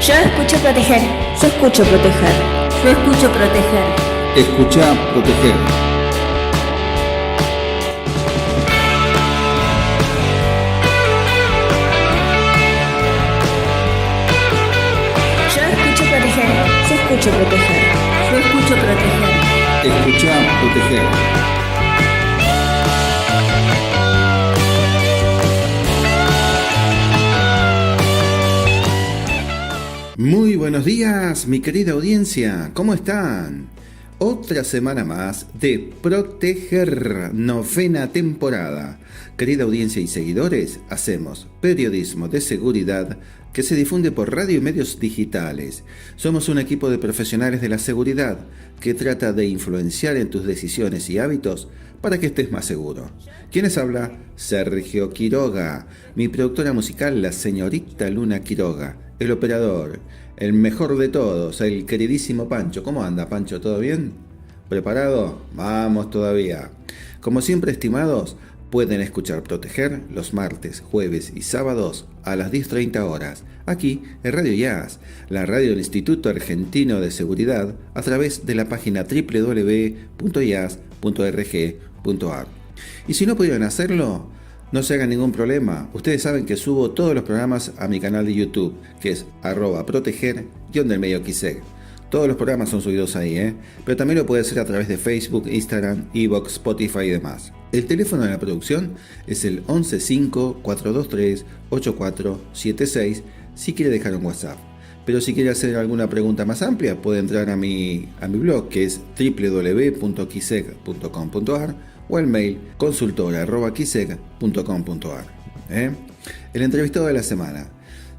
Yo escucho proteger. Yo escucho proteger. Yo escucho proteger. Escucha proteger. Yo escucho proteger. Yo escucho proteger. Yo escucho proteger. Escucha proteger. Muy buenos días, mi querida audiencia, ¿cómo están? Otra semana más de Proteger, novena temporada. Querida audiencia y seguidores, hacemos periodismo de seguridad que se difunde por radio y medios digitales. Somos un equipo de profesionales de la seguridad que trata de influenciar en tus decisiones y hábitos para que estés más seguro. ¿Quién les habla? Sergio Quiroga, mi productora musical, la señorita Luna Quiroga, el operador, el mejor de todos, el queridísimo Pancho. ¿Cómo anda, Pancho? ¿Todo bien? ¿Preparado? Vamos todavía. Como siempre, estimados, pueden escuchar Proteger los martes, jueves y sábados a las 10:30 horas, aquí en Radio IAS, la radio del Instituto Argentino de Seguridad, a través de la página www.ias.org.ar. Y si no pudieron hacerlo, no se hagan ningún problema. Ustedes saben que subo todos los programas a mi canal de YouTube, que es @proteger_xseg. Todos los programas son subidos ahí, pero también lo puede hacer a través de Facebook, Instagram, iVoox, Spotify y demás. El teléfono de la producción es el 1154238476 si quiere dejar un WhatsApp. Pero si quiere hacer alguna pregunta más amplia, puede entrar a mi blog, que es www.xseg.com.ar, o al mail consultora@xseg.com.ar. El entrevistado de la semana.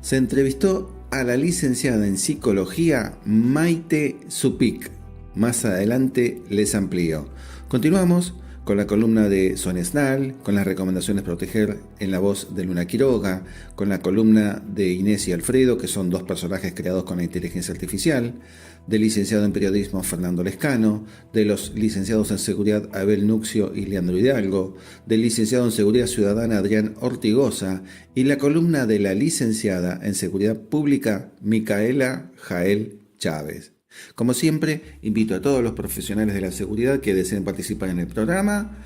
Se entrevistó a la licenciada en psicología Maite Zupic. Más adelante les amplío. Continuamos con la columna de Sonia Snal, con las recomendaciones Proteger en la voz de Luna Quiroga, con la columna de Inés y Alfredo, que son dos personajes creados con la inteligencia artificial, del licenciado en periodismo Fernando Lescano, de los licenciados en seguridad Abel Nuxio y Leandro Hidalgo, del licenciado en seguridad ciudadana Adrián Ortigosa y la columna de la licenciada en seguridad pública Micaela Jael Chávez. Como siempre, invito a todos los profesionales de la seguridad que deseen participar en el programa.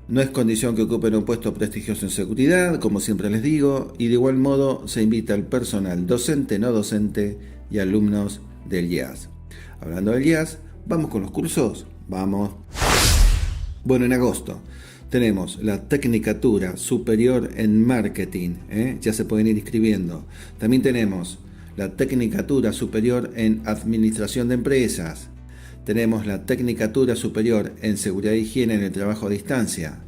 No es condición que ocupen un puesto prestigioso en seguridad, como siempre les digo, y de igual modo se invita al personal docente, no docente y alumnos del IAS. Hablando del IAS, vamos con los cursos. Vamos. Bueno, en agosto tenemos la Tecnicatura Superior en Marketing, ya se pueden ir inscribiendo. También tenemos la Tecnicatura Superior en Administración de Empresas. Tenemos la Tecnicatura Superior en Seguridad e Higiene en el Trabajo a Distancia.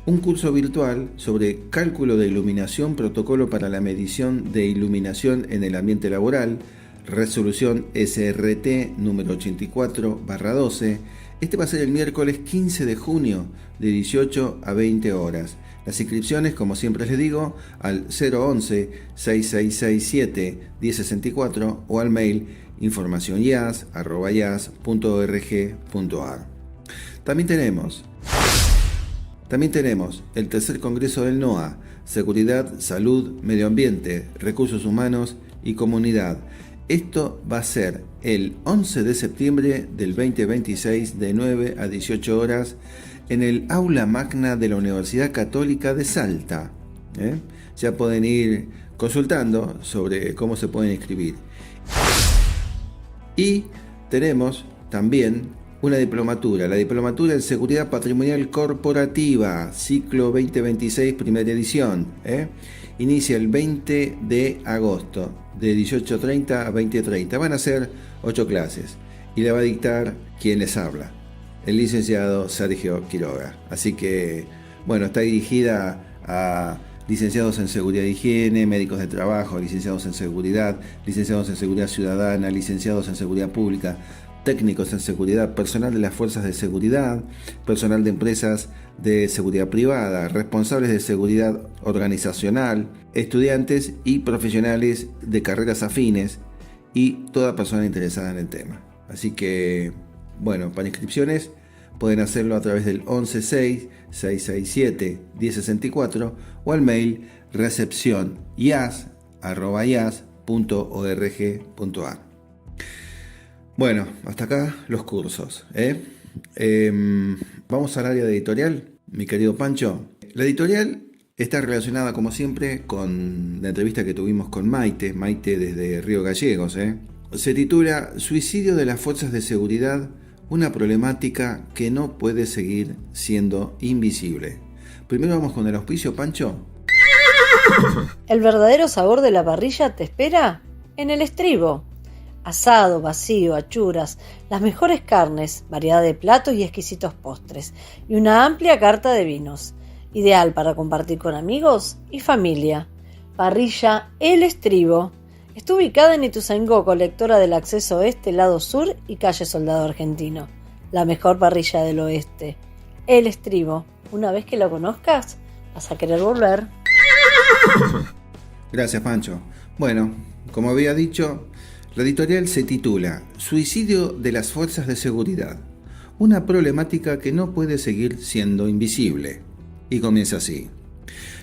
Un curso virtual sobre cálculo de iluminación, protocolo para la medición de iluminación en el ambiente laboral, resolución SRT número 84/12. Este va a ser el miércoles 15 de junio de 18 a 20 horas. Las inscripciones, como siempre les digo, al 011-6667-1064 o al mail informacionyas@ias.org.ar. También tenemos el tercer congreso del NOA, Seguridad, Salud, Medio Ambiente, Recursos Humanos y Comunidad. Esto va a ser el 11 de septiembre del 2026 de 9 a 18 horas en el Aula Magna de la Universidad Católica de Salta. Ya pueden ir consultando sobre cómo se pueden inscribir. Y tenemos también una diplomatura, la diplomatura en Seguridad Patrimonial Corporativa, ciclo 2026, primera edición. Inicia el 20 de agosto, de 18:30 a 20:30. Van a ser 8 clases y la va a dictar quien les habla, el licenciado Sergio Quiroga. Así que, bueno, está dirigida a licenciados en seguridad e higiene, médicos de trabajo, licenciados en seguridad ciudadana, licenciados en seguridad pública, técnicos en seguridad, personal de las fuerzas de seguridad, personal de empresas de seguridad privada, responsables de seguridad organizacional, estudiantes y profesionales de carreras afines y toda persona interesada en el tema. Así que, bueno, para inscripciones pueden hacerlo a través del 116-667-1064 o al mail recepción@ias.org.ar. Bueno, hasta acá los cursos. Vamos al área de editorial, mi querido Pancho. La editorial está relacionada, como siempre, con la entrevista que tuvimos con Maite desde Río Gallegos. Se titula Suicidio de las fuerzas de seguridad, una problemática que no puede seguir siendo invisible. Primero vamos con el auspicio, Pancho. El verdadero sabor de la parrilla te espera en El Estribo. Asado, vacío, achuras, las mejores carnes, variedad de platos y exquisitos postres, y una amplia carta de vinos. Ideal para compartir con amigos y familia. Parrilla El Estribo. Está ubicada en Ituzaingó, colectora del acceso oeste, lado sur y calle Soldado Argentino. La mejor parrilla del oeste. El Estribo. Una vez que lo conozcas, vas a querer volver. Gracias, Pancho. Bueno, como había dicho, la editorial se titula Suicidio de las fuerzas de seguridad, una problemática que no puede seguir siendo invisible. Y comienza así.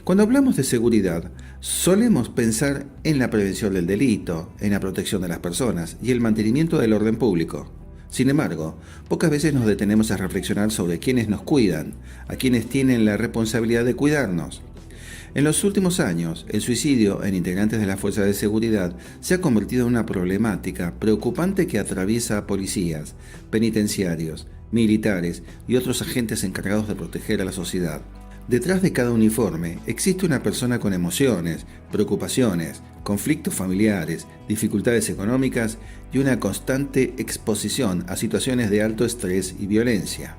Cuando hablamos de seguridad, solemos pensar en la prevención del delito, en la protección de las personas y el mantenimiento del orden público. Sin embargo, pocas veces nos detenemos a reflexionar sobre quiénes nos cuidan, a quienes tienen la responsabilidad de cuidarnos. En los últimos años, el suicidio en integrantes de las fuerzas de seguridad se ha convertido en una problemática preocupante que atraviesa a policías, penitenciarios, militares y otros agentes encargados de proteger a la sociedad. Detrás de cada uniforme existe una persona con emociones, preocupaciones, conflictos familiares, dificultades económicas y una constante exposición a situaciones de alto estrés y violencia.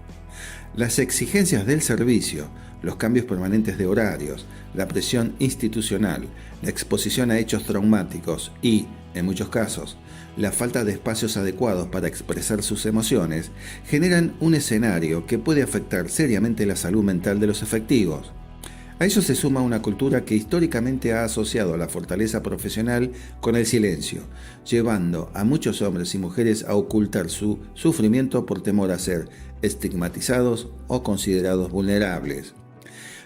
Las exigencias del servicio, los cambios permanentes de horarios, la presión institucional, la exposición a hechos traumáticos y, en muchos casos, la falta de espacios adecuados para expresar sus emociones generan un escenario que puede afectar seriamente la salud mental de los efectivos. A ello se suma una cultura que históricamente ha asociado la fortaleza profesional con el silencio, llevando a muchos hombres y mujeres a ocultar su sufrimiento por temor a ser estigmatizados o considerados vulnerables.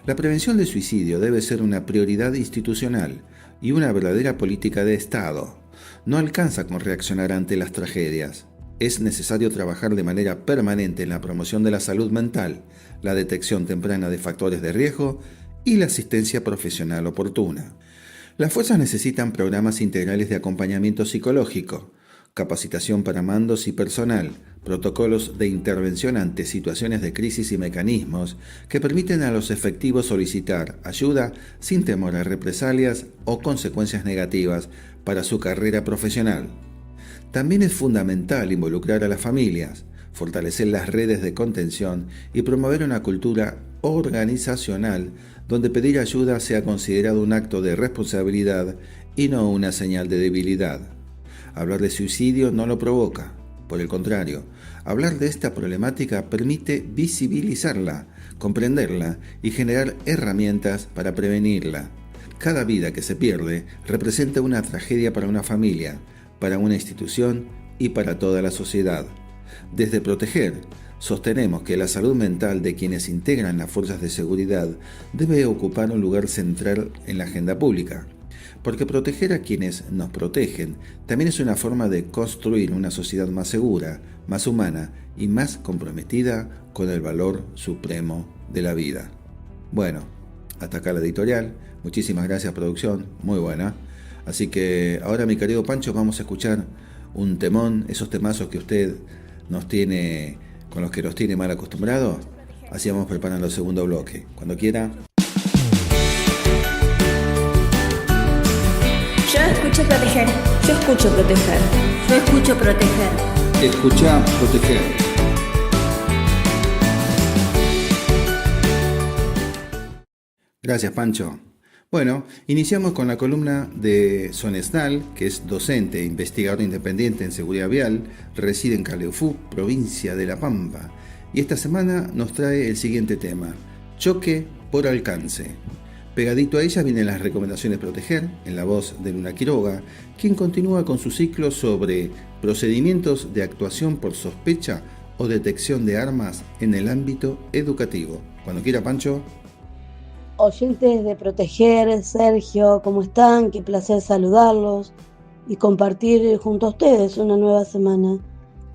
La prevención del suicidio debe ser una prioridad institucional y una verdadera política de Estado. No alcanza con reaccionar ante las tragedias. Es necesario trabajar de manera permanente en la promoción de la salud mental, la detección temprana de factores de riesgo y la asistencia profesional oportuna. Las fuerzas necesitan programas integrales de acompañamiento psicológico, capacitación para mandos y personal, protocolos de intervención ante situaciones de crisis y mecanismos que permiten a los efectivos solicitar ayuda sin temor a represalias o consecuencias negativas para su carrera profesional. También es fundamental involucrar a las familias, fortalecer las redes de contención y promover una cultura organizacional donde pedir ayuda sea considerado un acto de responsabilidad y no una señal de debilidad. Hablar de suicidio no lo provoca. Por el contrario, hablar de esta problemática permite visibilizarla, comprenderla y generar herramientas para prevenirla. Cada vida que se pierde representa una tragedia para una familia, para una institución y para toda la sociedad. Desde Proteger, sostenemos que la salud mental de quienes integran las fuerzas de seguridad debe ocupar un lugar central en la agenda pública. Porque proteger a quienes nos protegen también es una forma de construir una sociedad más segura, más humana y más comprometida con el valor supremo de la vida. Bueno, hasta acá la editorial. Muchísimas gracias, producción, muy buena. Así que ahora, mi querido Pancho, vamos a escuchar un temón, esos temazos que usted nos tiene, con los que nos tiene mal acostumbrados. Así vamos preparando el segundo bloque. Cuando quiera. Yo escucho proteger. Yo escucho proteger. Yo escucho proteger. Escucha, proteger. Gracias, Pancho. Bueno, iniciamos con la columna de Sonesnal, que es docente e investigador independiente en seguridad vial, reside en Caleufú, provincia de La Pampa, y esta semana nos trae el siguiente tema: choque por alcance. Pegadito a ella vienen las recomendaciones Proteger, en la voz de Luna Quiroga, quien continúa con su ciclo sobre procedimientos de actuación por sospecha o detección de armas en el ámbito educativo. Cuando quiera, Pancho. Oyentes de Proteger, Sergio, ¿cómo están? Qué placer saludarlos. y compartir junto a ustedes una nueva semana.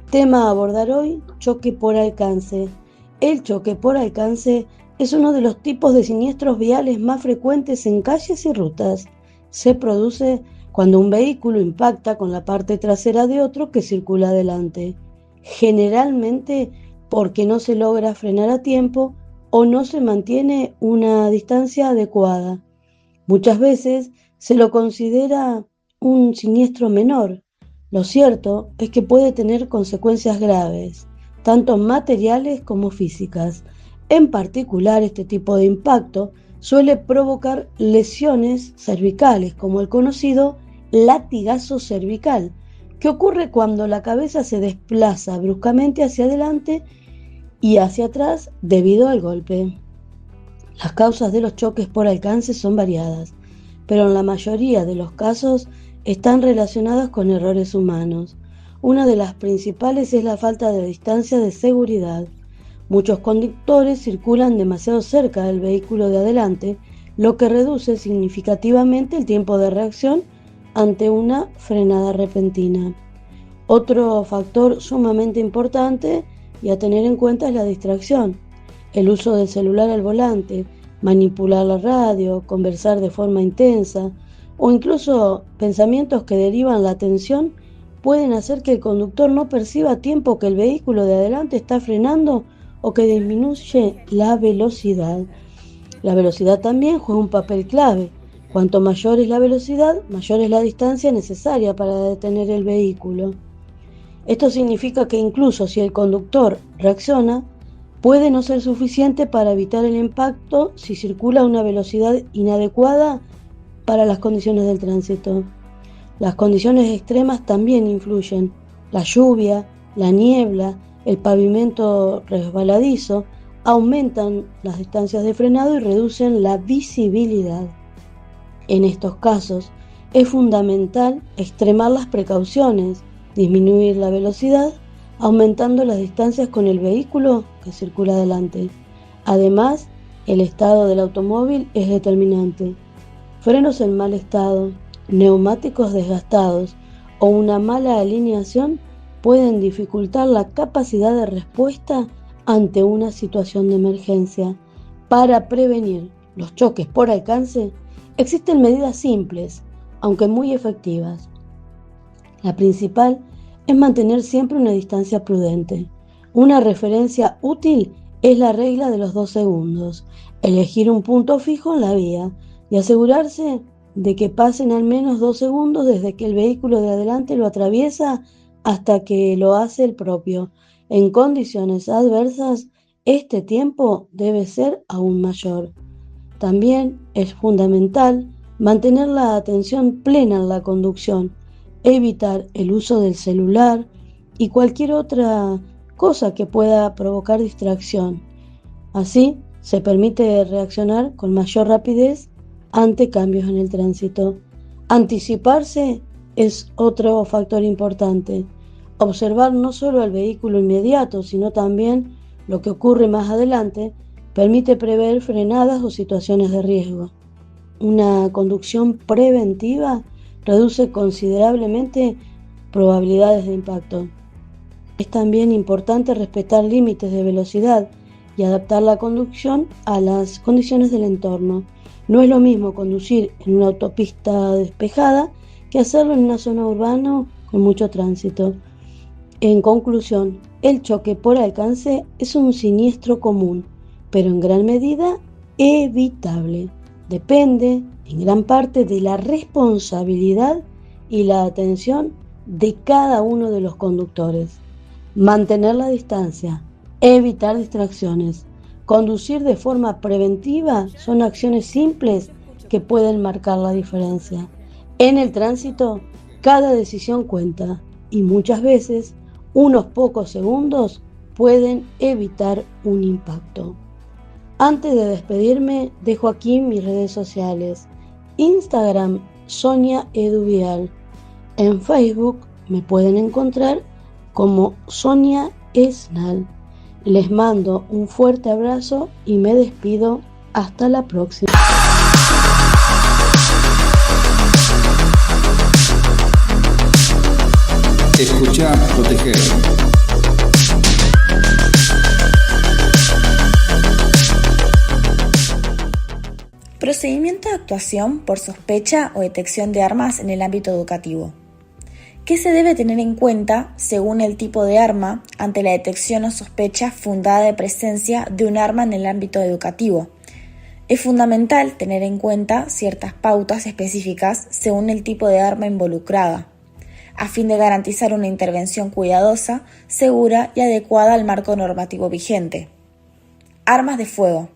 Tema a abordar hoy, choque por alcance. El choque por alcance es uno de los tipos de siniestros viales más frecuentes en calles y rutas. Se produce cuando un vehículo impacta con la parte trasera de otro que circula adelante, generalmente porque no se logra frenar a tiempo o no se mantiene una distancia adecuada. Muchas veces se lo considera un siniestro menor. Lo cierto es que puede tener consecuencias graves, tanto materiales como físicas. En particular, este tipo de impacto suele provocar lesiones cervicales, como el conocido latigazo cervical, que ocurre cuando la cabeza se desplaza bruscamente hacia adelante y hacia atrás debido al golpe. Las causas de los choques por alcance son variadas, pero en la mayoría de los casos están relacionadas con errores humanos. Una de las principales es la falta de distancia de seguridad. Muchos conductores circulan demasiado cerca del vehículo de adelante, lo que reduce significativamente el tiempo de reacción ante una frenada repentina. Otro factor sumamente importante y a tener en cuenta es la distracción. El uso del celular al volante, manipular la radio, conversar de forma intensa o incluso pensamientos que derivan la atención pueden hacer que el conductor no perciba a tiempo que el vehículo de adelante está frenando o que disminuye la velocidad. La velocidad también juega un papel clave. Cuanto mayor es la velocidad, mayor es la distancia necesaria para detener el vehículo. Esto significa que incluso si el conductor reacciona, puede no ser suficiente para evitar el impacto si circula a una velocidad inadecuada para las condiciones del tránsito. Las condiciones extremas también influyen. La lluvia, la niebla, el pavimento resbaladizo aumentan las distancias de frenado y reducen la visibilidad. En estos casos es fundamental extremar las precauciones, disminuir la velocidad, aumentando las distancias con el vehículo que circula adelante. Además, el estado del automóvil es determinante. Frenos en mal estado, neumáticos desgastados o una mala alineación pueden dificultar la capacidad de respuesta ante una situación de emergencia. Para prevenir los choques por alcance, existen medidas simples, aunque muy efectivas. La principal es mantener siempre una distancia prudente. Una referencia útil es la regla de los 2 segundos. Elegir un punto fijo en la vía y asegurarse de que pasen al menos 2 segundos desde que el vehículo de adelante lo atraviesa hasta que lo hace el propio. En condiciones adversas, este tiempo debe ser aún mayor. También es fundamental mantener la atención plena en la conducción, evitar el uso del celular y cualquier otra cosa que pueda provocar distracción. Así se permite reaccionar con mayor rapidez ante cambios en el tránsito. Anticiparse es otro factor importante. Observar no solo al vehículo inmediato, sino también lo que ocurre más adelante, permite prever frenadas o situaciones de riesgo. Una conducción preventiva reduce considerablemente probabilidades de impacto. Es también importante respetar límites de velocidad y adaptar la conducción a las condiciones del entorno. No es lo mismo conducir en una autopista despejada que hacerlo en una zona urbana con mucho tránsito. En conclusión, el choque por alcance es un siniestro común, pero en gran medida evitable. Depende en gran parte de la responsabilidad y la atención de cada uno de los conductores. Mantener la distancia, evitar distracciones, conducir de forma preventiva son acciones simples que pueden marcar la diferencia. En el tránsito, cada decisión cuenta y muchas veces unos pocos segundos pueden evitar un impacto. Antes de despedirme, dejo aquí mis redes sociales. Instagram, Sonia Eduvial. En Facebook me pueden encontrar como Sonia Esnal. Les mando un fuerte abrazo y me despido. Hasta la próxima. Escuchá, proteger. Procedimiento de actuación por sospecha o detección de armas en el ámbito educativo. ¿Qué se debe tener en cuenta según el tipo de arma ante la detección o sospecha fundada de presencia de un arma en el ámbito educativo? Es fundamental tener en cuenta ciertas pautas específicas según el tipo de arma involucrada, a fin de garantizar una intervención cuidadosa, segura y adecuada al marco normativo vigente. Armas de fuego.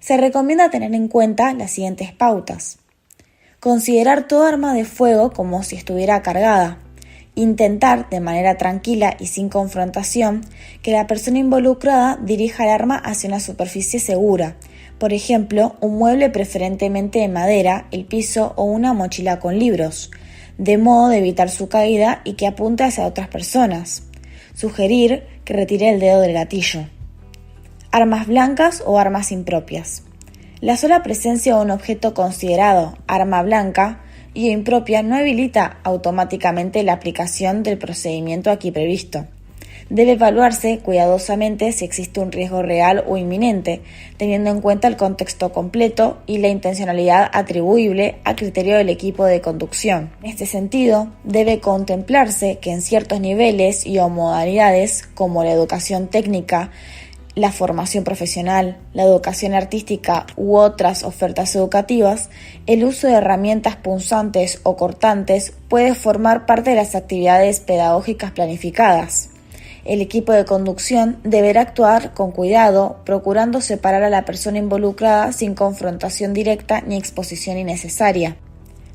Se recomienda tener en cuenta las siguientes pautas. Considerar toda arma de fuego como si estuviera cargada. Intentar, de manera tranquila y sin confrontación, que la persona involucrada dirija el arma hacia una superficie segura, por ejemplo, un mueble preferentemente de madera, el piso o una mochila con libros, de modo de evitar su caída y que apunte hacia otras personas. Sugerir que retire el dedo del gatillo. Armas blancas o armas impropias. La sola presencia de un objeto considerado arma blanca y impropia no habilita automáticamente la aplicación del procedimiento aquí previsto. Debe evaluarse cuidadosamente si existe un riesgo real o inminente, teniendo en cuenta el contexto completo y la intencionalidad atribuible a criterio del equipo de conducción. En este sentido, debe contemplarse que en ciertos niveles y o modalidades, como la educación técnica, la formación profesional, la educación artística u otras ofertas educativas, el uso de herramientas punzantes o cortantes puede formar parte de las actividades pedagógicas planificadas. El equipo de conducción deberá actuar con cuidado, procurando separar a la persona involucrada sin confrontación directa ni exposición innecesaria.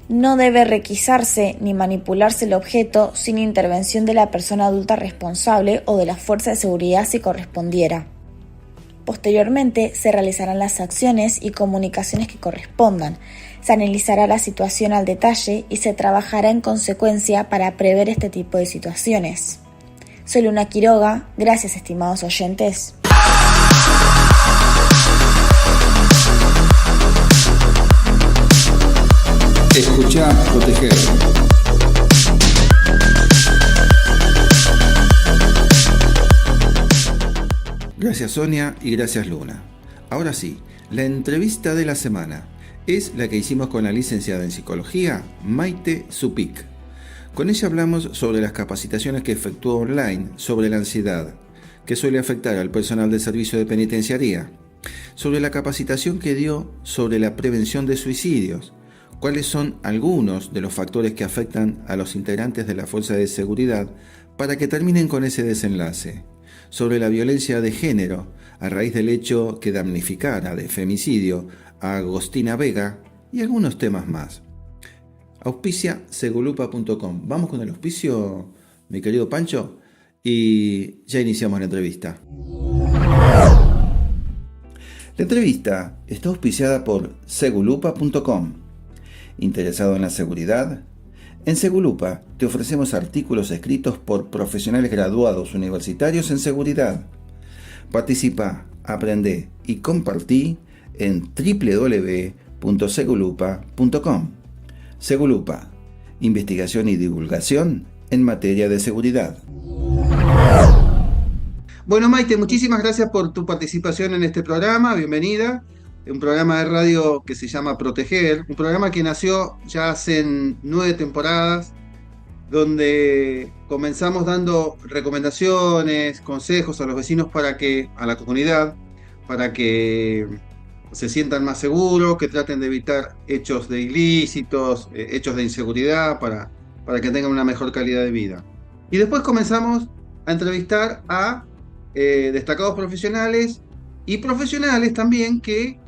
No debe requisarse ni manipularse el objeto sin intervención de la persona adulta responsable o de la fuerza de seguridad si correspondiera. Posteriormente se realizarán las acciones y comunicaciones que correspondan, se analizará la situación al detalle y se trabajará en consecuencia para prever este tipo de situaciones. Soy Luna Quiroga, gracias estimados oyentes. Escuchá, proteger. Gracias Sonia y gracias Luna. Ahora sí, la entrevista de la semana es la que hicimos con la licenciada en Psicología, Maite Zupic. Con ella hablamos sobre las capacitaciones que efectuó online sobre la ansiedad, que suele afectar al personal del servicio de penitenciaría, sobre la capacitación que dio sobre la prevención de suicidios, cuáles son algunos de los factores que afectan a los integrantes de la fuerza de seguridad para que terminen con ese desenlace, sobre la violencia de género a raíz del hecho que damnificara de femicidio a Agostina Vega y algunos temas más. Auspicia segulupa.com. Vamos con el auspicio, mi querido Pancho, y ya iniciamos la entrevista. La entrevista está auspiciada por segulupa.com. ¿Interesado en la seguridad? En Segulupa te ofrecemos artículos escritos por profesionales graduados universitarios en seguridad. Participa, aprende y compartí en www.segulupa.com. Segulupa, investigación y divulgación en materia de seguridad. Bueno, Maite, muchísimas gracias por tu participación en este programa. Bienvenida. Un programa de radio que se llama Proteger, un programa que nació ya hace 9 temporadas, donde comenzamos dando recomendaciones, consejos a los vecinos a la comunidad, para que se sientan más seguros, que traten de evitar hechos de ilícitos, hechos de inseguridad, para que tengan una mejor calidad de vida. Y después comenzamos a entrevistar a destacados profesionales y profesionales también que,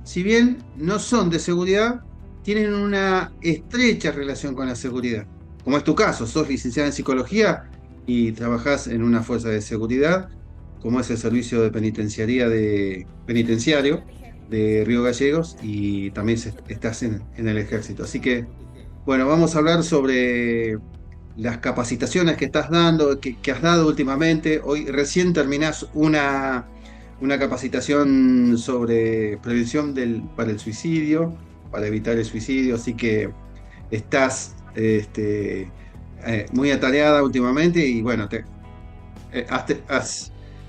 si bien no son de seguridad, tienen una estrecha relación con la seguridad. Como es tu caso, sos licenciada en Psicología y trabajás en una fuerza de seguridad, como es el Servicio de Penitenciario de Río Gallegos, y también estás en el Ejército. Así que, bueno, vamos a hablar sobre las capacitaciones que estás dando, que has dado últimamente. Hoy recién terminás una capacitación sobre prevención para el suicidio, para evitar el suicidio, así que estás muy atareada últimamente y bueno,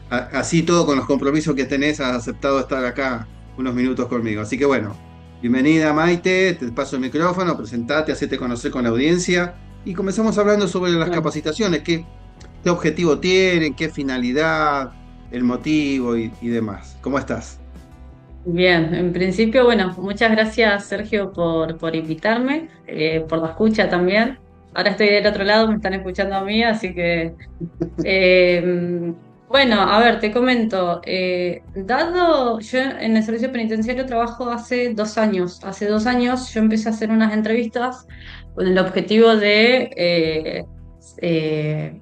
así todo con los compromisos que tenés, has aceptado estar acá unos minutos conmigo. Así que bueno, bienvenida Maite, te paso el micrófono, presentate, hacete conocer con la audiencia y comenzamos hablando sobre las capacitaciones, qué objetivo tienen, qué finalidad, el motivo y demás. ¿Cómo estás? Bien, en principio, bueno, muchas gracias Sergio por invitarme, por la escucha también. Ahora estoy del otro lado, me están escuchando a mí, así que, bueno, a ver, te comento. Yo en el servicio penitenciario trabajo hace 2 años. Hace 2 años yo empecé a hacer unas entrevistas con el objetivo de eh,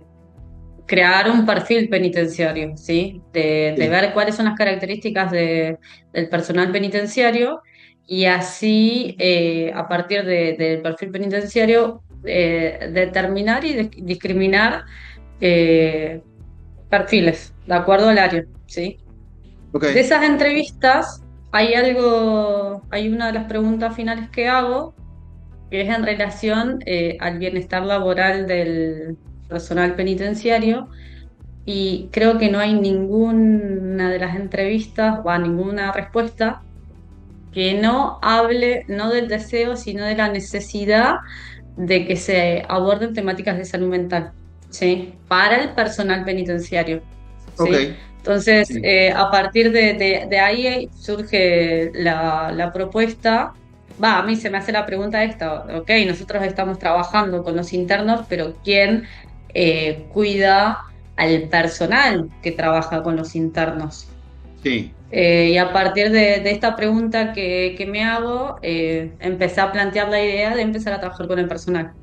crear un perfil penitenciario, ¿sí? De Sí, ver cuáles son las características del personal penitenciario y así, a partir del perfil penitenciario, determinar y discriminar eh, perfiles de acuerdo al área, ¿sí? ok, De esas entrevistas hay una de las preguntas finales que hago que es en relación al bienestar laboral del personal penitenciario y creo que no hay ninguna de las entrevistas o a ninguna respuesta que no hable no del deseo, sino de la necesidad de que se aborden temáticas de salud mental, ¿sí? Para el personal penitenciario, ok, ¿sí? Entonces, sí, a partir de ahí surge la propuesta. A mí se me hace la pregunta esta, ok, nosotros estamos trabajando con los internos, pero ¿quién cuida al personal que trabaja con los internos? sí, Y a partir de esta pregunta que me hago, empecé a plantear la idea de empezar a trabajar con el personal.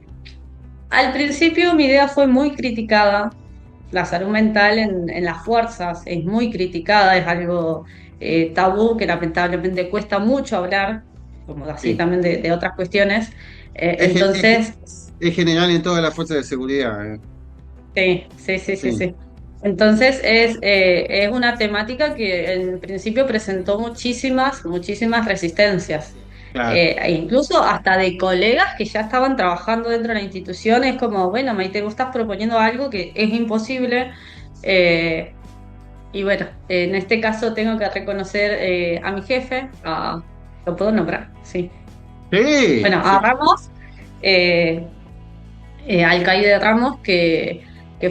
Al principio mi idea fue muy criticada. La salud mental en las fuerzas es muy criticada, es algo tabú que lamentablemente cuesta mucho hablar, como así sí. también de otras cuestiones. Es, gen- es gen- Entonces, es general en todas las fuerzas de seguridad. sí, sí, sí, sí, Sí, sí. Entonces es una temática que en principio presentó muchísimas resistencias. claro. E incluso hasta de colegas que ya estaban trabajando dentro de la institución, es como, bueno, Maite, vos estás proponiendo algo que es imposible. eh, y bueno, en este caso tengo que reconocer a mi jefe, lo puedo nombrar, sí. Sí, Bueno, a sí, Ramos, eh, Alcaide Ramos, que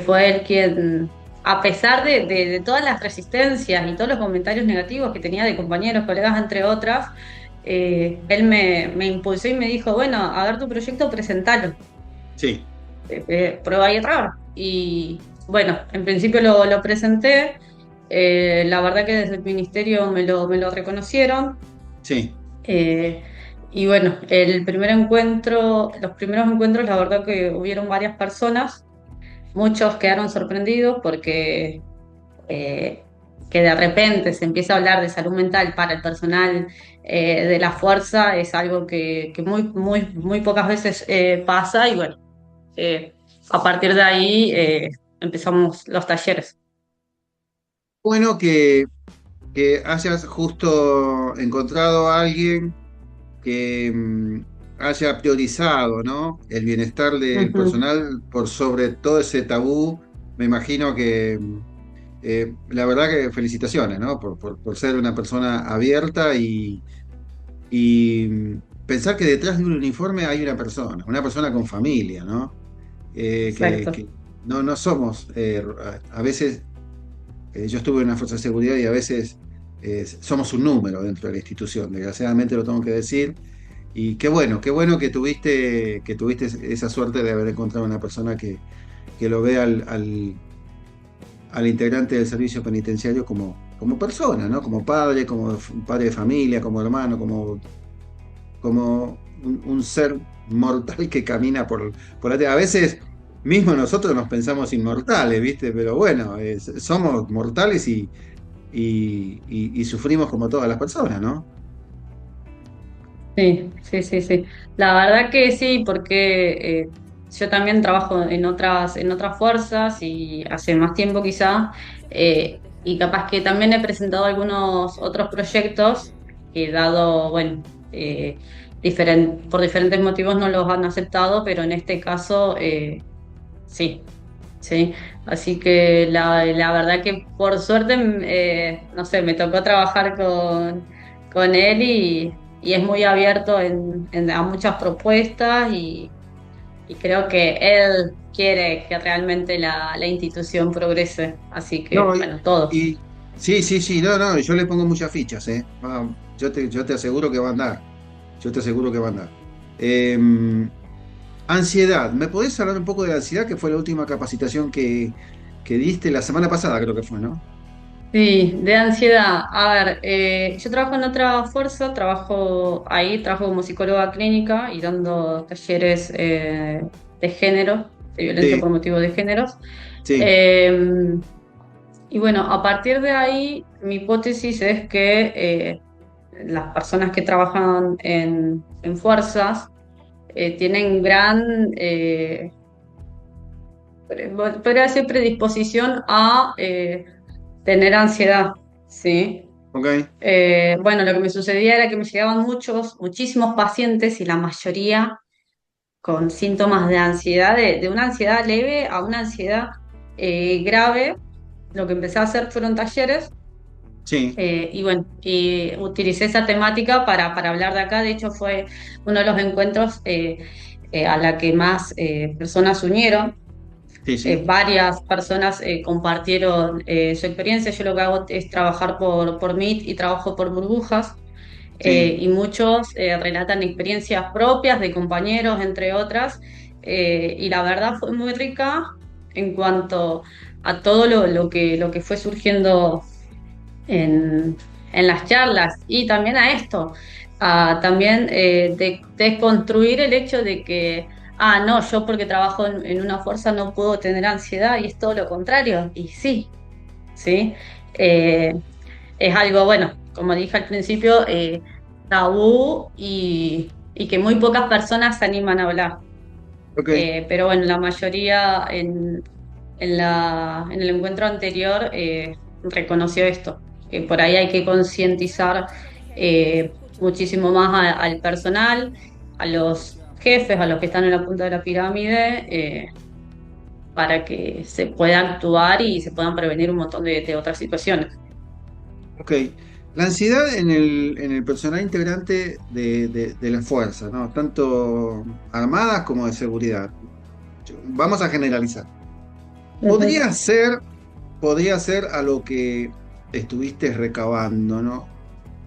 fue el quien, a pesar de todas las resistencias y todos los comentarios negativos que tenía de compañeros, colegas, entre otras, él me impulsó y me dijo, bueno, a ver tu proyecto, presentalo, sí, prueba y error. Y bueno, en principio lo presenté, la verdad que desde el ministerio me lo reconocieron. sí. Eh, y bueno, los primeros encuentros, la verdad que hubieron varias personas, muchos quedaron sorprendidos porque eh, que de repente se empieza a hablar de salud mental para el personal de la fuerza es algo que muy pocas veces pasa y bueno, eh, a partir de ahí empezamos los talleres. Bueno que hayas justo encontrado a alguien que haya priorizado, ¿no? El bienestar del Ujú. personal por sobre todo ese tabú. Me imagino que la verdad que felicitaciones, ¿no? Por ser una persona abierta y pensar que detrás de un uniforme hay una persona con familia, ¿no? Exacto. Que no somos, a veces, yo estuve en una fuerza de seguridad y a veces somos un número dentro de la institución, desgraciadamente lo tengo que decir. Y qué bueno que tuviste esa suerte de haber encontrado una persona que lo ve al integrante del servicio penitenciario como persona, ¿no? Como padre, como padre de familia, como hermano, como un ser mortal que camina por la tierra. A veces mismo nosotros nos pensamos inmortales, ¿viste? Pero bueno, somos mortales y sufrimos como todas las personas, ¿no? Sí, sí, sí, sí. La verdad que sí, porque yo también trabajo en otras fuerzas y hace más tiempo quizá, y capaz que también he presentado algunos otros proyectos que dado, bueno, por diferentes motivos no los han aceptado, pero en este caso sí, sí. Así que la verdad que por suerte, no sé, me tocó trabajar con él y es muy abierto a muchas propuestas y creo que él quiere que realmente la institución progrese. Así que, No, bueno, todos. sí, sí, sí, no, no, yo le pongo muchas fichas, ¿eh? Yo te aseguro que va a andar. Yo te aseguro que va a andar. Eh, Ansiedad. ¿Me podés hablar un poco de la ansiedad, que fue la última capacitación que diste la semana pasada, creo que fue, ¿no? Sí, de ansiedad. A ver, yo trabajo en otra fuerza, trabajo como psicóloga clínica y dando talleres de género, de violencia Sí, por motivos de géneros. sí, Eh, y bueno, a partir de ahí, mi hipótesis es que las personas que trabajan en fuerzas tienen podría decir, predisposición a tener ansiedad, ¿sí? ok, Bueno, lo que me sucedía era que me llegaban muchísimos pacientes y la mayoría con síntomas de ansiedad, de una ansiedad leve a una ansiedad grave. Lo que empecé a hacer fueron talleres sí, y bueno, y utilicé esa temática para hablar de acá. De hecho, fue uno de los encuentros a la que más personas se unieron. sí, sí, Varias personas compartieron su experiencia. Yo lo que hago es trabajar por Meet y trabajo por burbujas, sí, y muchos relatan experiencias propias de compañeros, entre otras, y la verdad fue muy rica en cuanto a todo lo que fue surgiendo en las charlas y también a esto, también de desconstruir el hecho de que, no, yo porque trabajo en una fuerza no puedo tener ansiedad y es todo lo contrario. Y sí, sí, eh, es algo, bueno, como dije al principio, tabú y que muy pocas personas se animan a hablar. ok, Pero bueno, la mayoría en el encuentro anterior reconoció esto, que por ahí hay que concientizar muchísimo más al personal, a los jefes, a los que están en la punta de la pirámide, para que se pueda actuar y se puedan prevenir un montón de otras situaciones. ok. La ansiedad en el personal integrante de la fuerza, ¿no? Tanto armadas como de seguridad. Vamos a generalizar. Ujú. Podría ser, podría ser a lo que estuviste recabando, ¿no?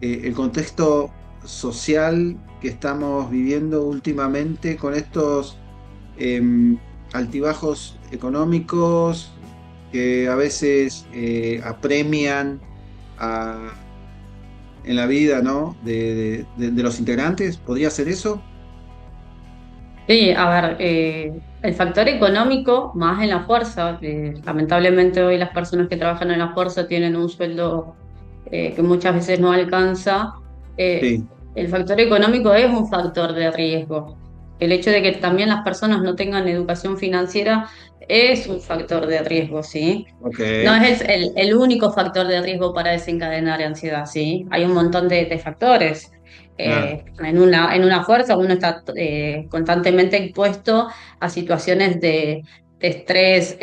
El contexto social que estamos viviendo últimamente con estos em, altibajos económicos que a veces apremian a- en la vida, ¿no? de los integrantes. ¿Podría ser eso? Sí, a ver, el factor económico, más en la fuerza, lamentablemente hoy las personas que trabajan en la fuerza tienen un sueldo que muchas veces no alcanza. eh, Sí, el factor económico es un factor de riesgo. El hecho de que también las personas no tengan educación financiera es un factor de riesgo, ¿sí? ok. No es el único factor de riesgo para desencadenar ansiedad, ¿sí? Hay un montón de factores. Claro, En una fuerza uno está constantemente expuesto a situaciones de estrés,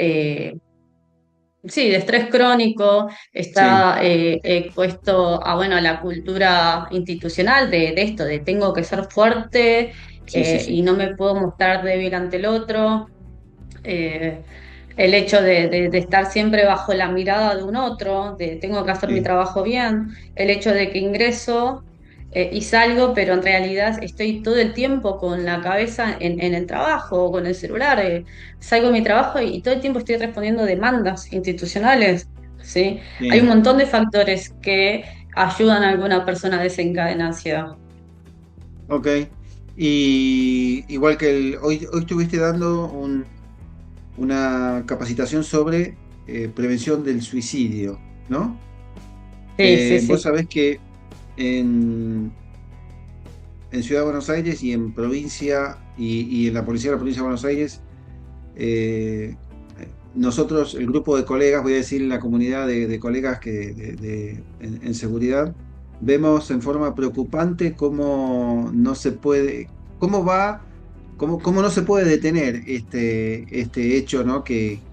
sí, de estrés crónico, sí, está expuesto a, bueno, a la cultura institucional de esto, de tengo que ser fuerte sí, sí, y sí, no me puedo mostrar débil ante el otro. eh, el hecho de estar siempre bajo la mirada de un otro, de tengo que hacer mi sí, trabajo bien, el hecho de que ingreso y salgo, pero en realidad estoy todo el tiempo con la cabeza en el trabajo o con el celular. Salgo de mi trabajo y todo el tiempo estoy respondiendo demandas institucionales, ¿sí? Hay un sí. montón de factores que ayudan a alguna persona a desencadenar ansiedad. Ok. Y igual que hoy estuviste dando una capacitación sobre prevención del suicidio, ¿no? Sí, sí, Vos sí. sabés que en, en Ciudad de Buenos Aires y en provincia y en la policía de la provincia de Buenos Aires, eh, nosotros, el grupo de colegas, voy a decir la comunidad de colegas en seguridad, vemos en forma preocupante cómo no se puede, cómo va ¿Cómo no se puede detener este hecho, ¿no? Que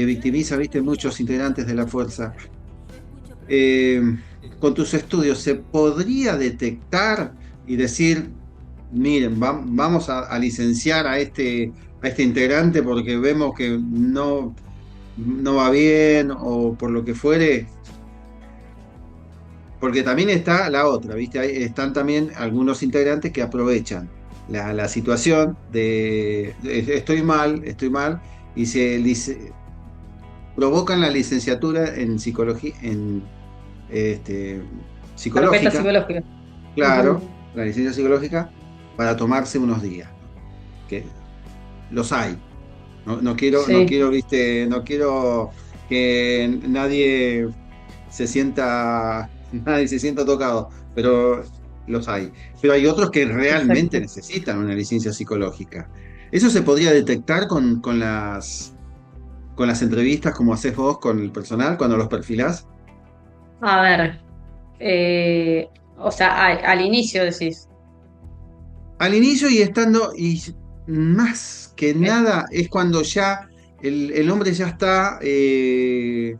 victimiza, viste, muchos integrantes de la fuerza? Eh, con tus estudios, ¿se podría detectar y decir, miren, vamos a licenciar a este integrante porque vemos que no va bien o por lo que fuere? Porque también está la otra, ¿viste? Están también algunos integrantes que aprovechan la situación de estoy mal, y provocan la licenciatura en psicología, este, Carpeta psicológica, psicológica. claro, Ujú. la licencia psicológica para tomarse unos días, que los hay. No Sí, quiero, ¿viste? No quiero que nadie se sienta tocado, pero los hay. Pero hay otros que realmente exacto. necesitan una licencia psicológica. ¿Eso se podría detectar con las entrevistas como haces vos con el personal cuando los perfilás? A ver, o sea, al inicio decís. Al inicio y más que Eh, nada es cuando ya el hombre ya está en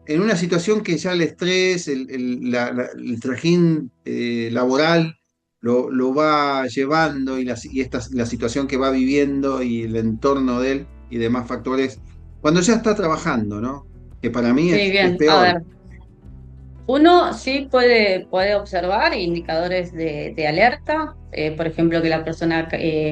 en una situación que ya el estrés, el trajín laboral lo va llevando la situación que va viviendo y el entorno de él y demás factores, cuando ya está trabajando, ¿no? Que para mí Sí, es bien. A peor. ver, uno sí puede observar indicadores de alerta, por ejemplo, que la persona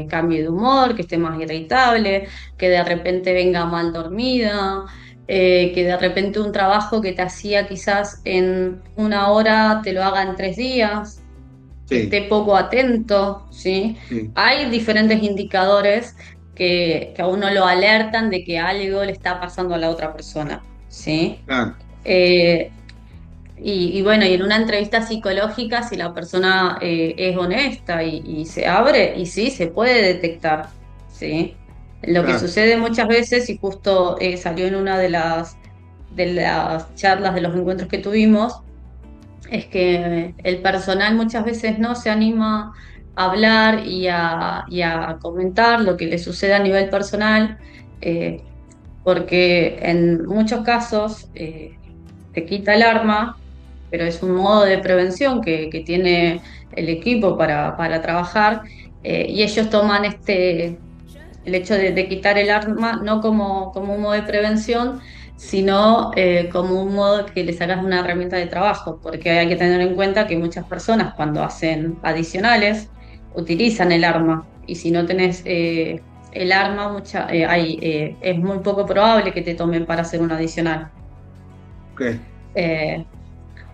cambie de humor, que esté más irritable, que de repente venga mal dormida, que de repente un trabajo que te hacía quizás en 1 hora te lo haga en 3 días, que Sí, esté poco atento, ¿sí? sí, Hay diferentes indicadores que a uno lo alertan de que algo le está pasando a la otra persona, ¿sí? claro, Eh, y bueno, y en una entrevista psicológica, si la persona es honesta y se abre, y sí, se puede detectar, ¿sí? Lo que claro. sucede muchas veces, y justo salió en una de las charlas, de los encuentros que tuvimos, es que el personal muchas veces no se anima a hablar y a comentar lo que le sucede a nivel personal, eh, porque en muchos casos te quita el arma, pero es un modo de prevención que tiene el equipo para trabajar, y ellos toman el hecho de quitar el arma no como un modo de prevención, sino como un modo que les hagas una herramienta de trabajo, porque hay que tener en cuenta que muchas personas cuando hacen adicionales utilizan el arma, y si no tenés el arma, es muy poco probable que te tomen para hacer un adicional. Ok. Eh,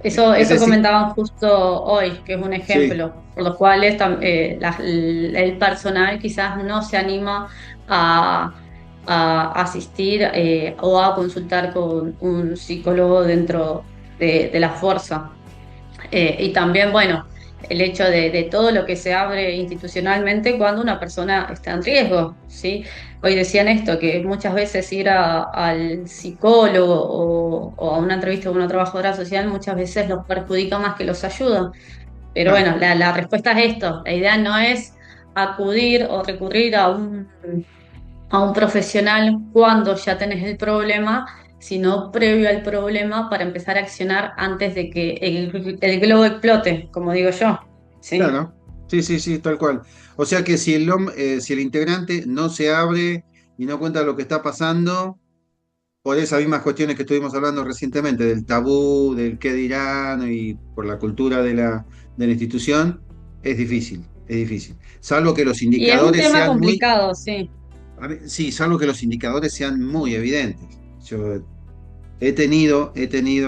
eso, Es eso decir, comentaban justo hoy, que es un sí, ejemplo, por los cuales el personal quizás no se anima a, a asistir o a consultar con un psicólogo dentro de la fuerza. Y también, bueno, el hecho de todo lo que se abre institucionalmente cuando una persona está en riesgo, ¿sí? Hoy decían esto, que muchas veces ir al psicólogo o a una entrevista con una trabajadora social muchas veces los perjudica más que los ayuda. Pero claro, bueno, la respuesta es esto. La idea no es acudir o recurrir a un profesional cuando ya tenés el problema, sino previo al problema para empezar a accionar antes de que el globo explote, como digo yo. ¿Sí? claro. Sí, sí, sí, tal cual. O sea que si el integrante no se abre y no cuenta lo que está pasando, por esas mismas cuestiones que estuvimos hablando recientemente, del tabú, del qué dirán y por la cultura de la institución, es difícil, es difícil. Salvo que los Y es un indicadores tema sean muy, complicado, sí. sí, salvo que los indicadores sean muy evidentes. Yo he tenido,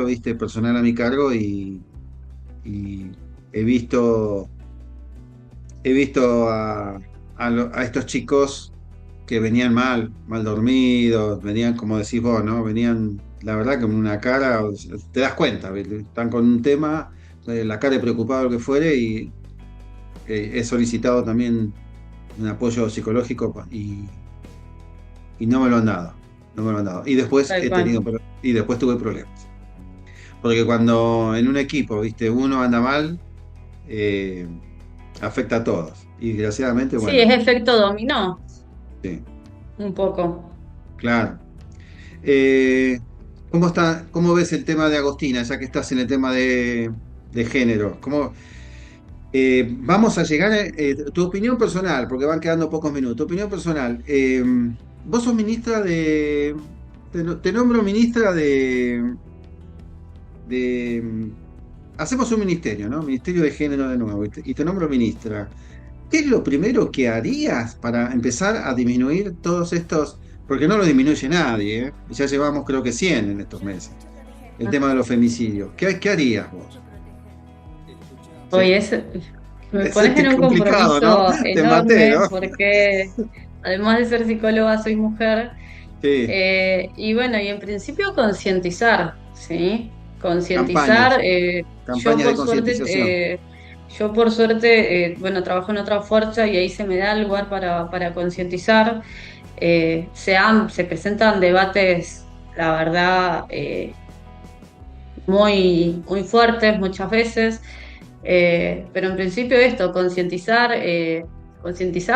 viste, personal a mi cargo y he visto a estos chicos que venían mal dormidos, venían, como decís vos, ¿no? Venían, la verdad, con una cara, o sea, te das cuenta, ¿viste? Están con un tema, la cara de preocupado, lo que fuere, y he solicitado también un apoyo psicológico y no me lo han dado, no me lo han dado. Y después Tal cual. y después tuve problemas. Porque cuando en un equipo, ¿viste? Uno anda mal, eh, afecta a todos. Y desgraciadamente, Sí, bueno, es efecto dominó, sí, un poco. claro. Eh, cómo ves el tema de Agostina, ya que estás en el tema de género? Vamos a llegar a tu opinión personal, porque van quedando pocos minutos. Tu opinión personal. Vos sos ministra te nombro ministra de. Hacemos un ministerio, ¿no? Ministerio de Género de nuevo, y te nombro ministra. ¿Qué es lo primero que harías para empezar a disminuir todos estos? Porque no lo disminuye nadie, ¿eh? Ya llevamos creo que 100 en estos meses. El tema de los femicidios. ¿Qué harías vos? Oye, Sí. me Es pones en un complicado, ¿no? compromiso Te maté, enorme ¿no? porque además de ser psicóloga soy mujer. Sí. Y bueno, y en principio concientizar, ¿sí? Campañas. Concientizar. Yo Campañas de por suerte, concientización. bueno, trabajo en otra fuerza y ahí se me da el lugar para concientizar. Se presentan debates, la verdad, muy fuertes muchas veces, pero en principio esto, concientizar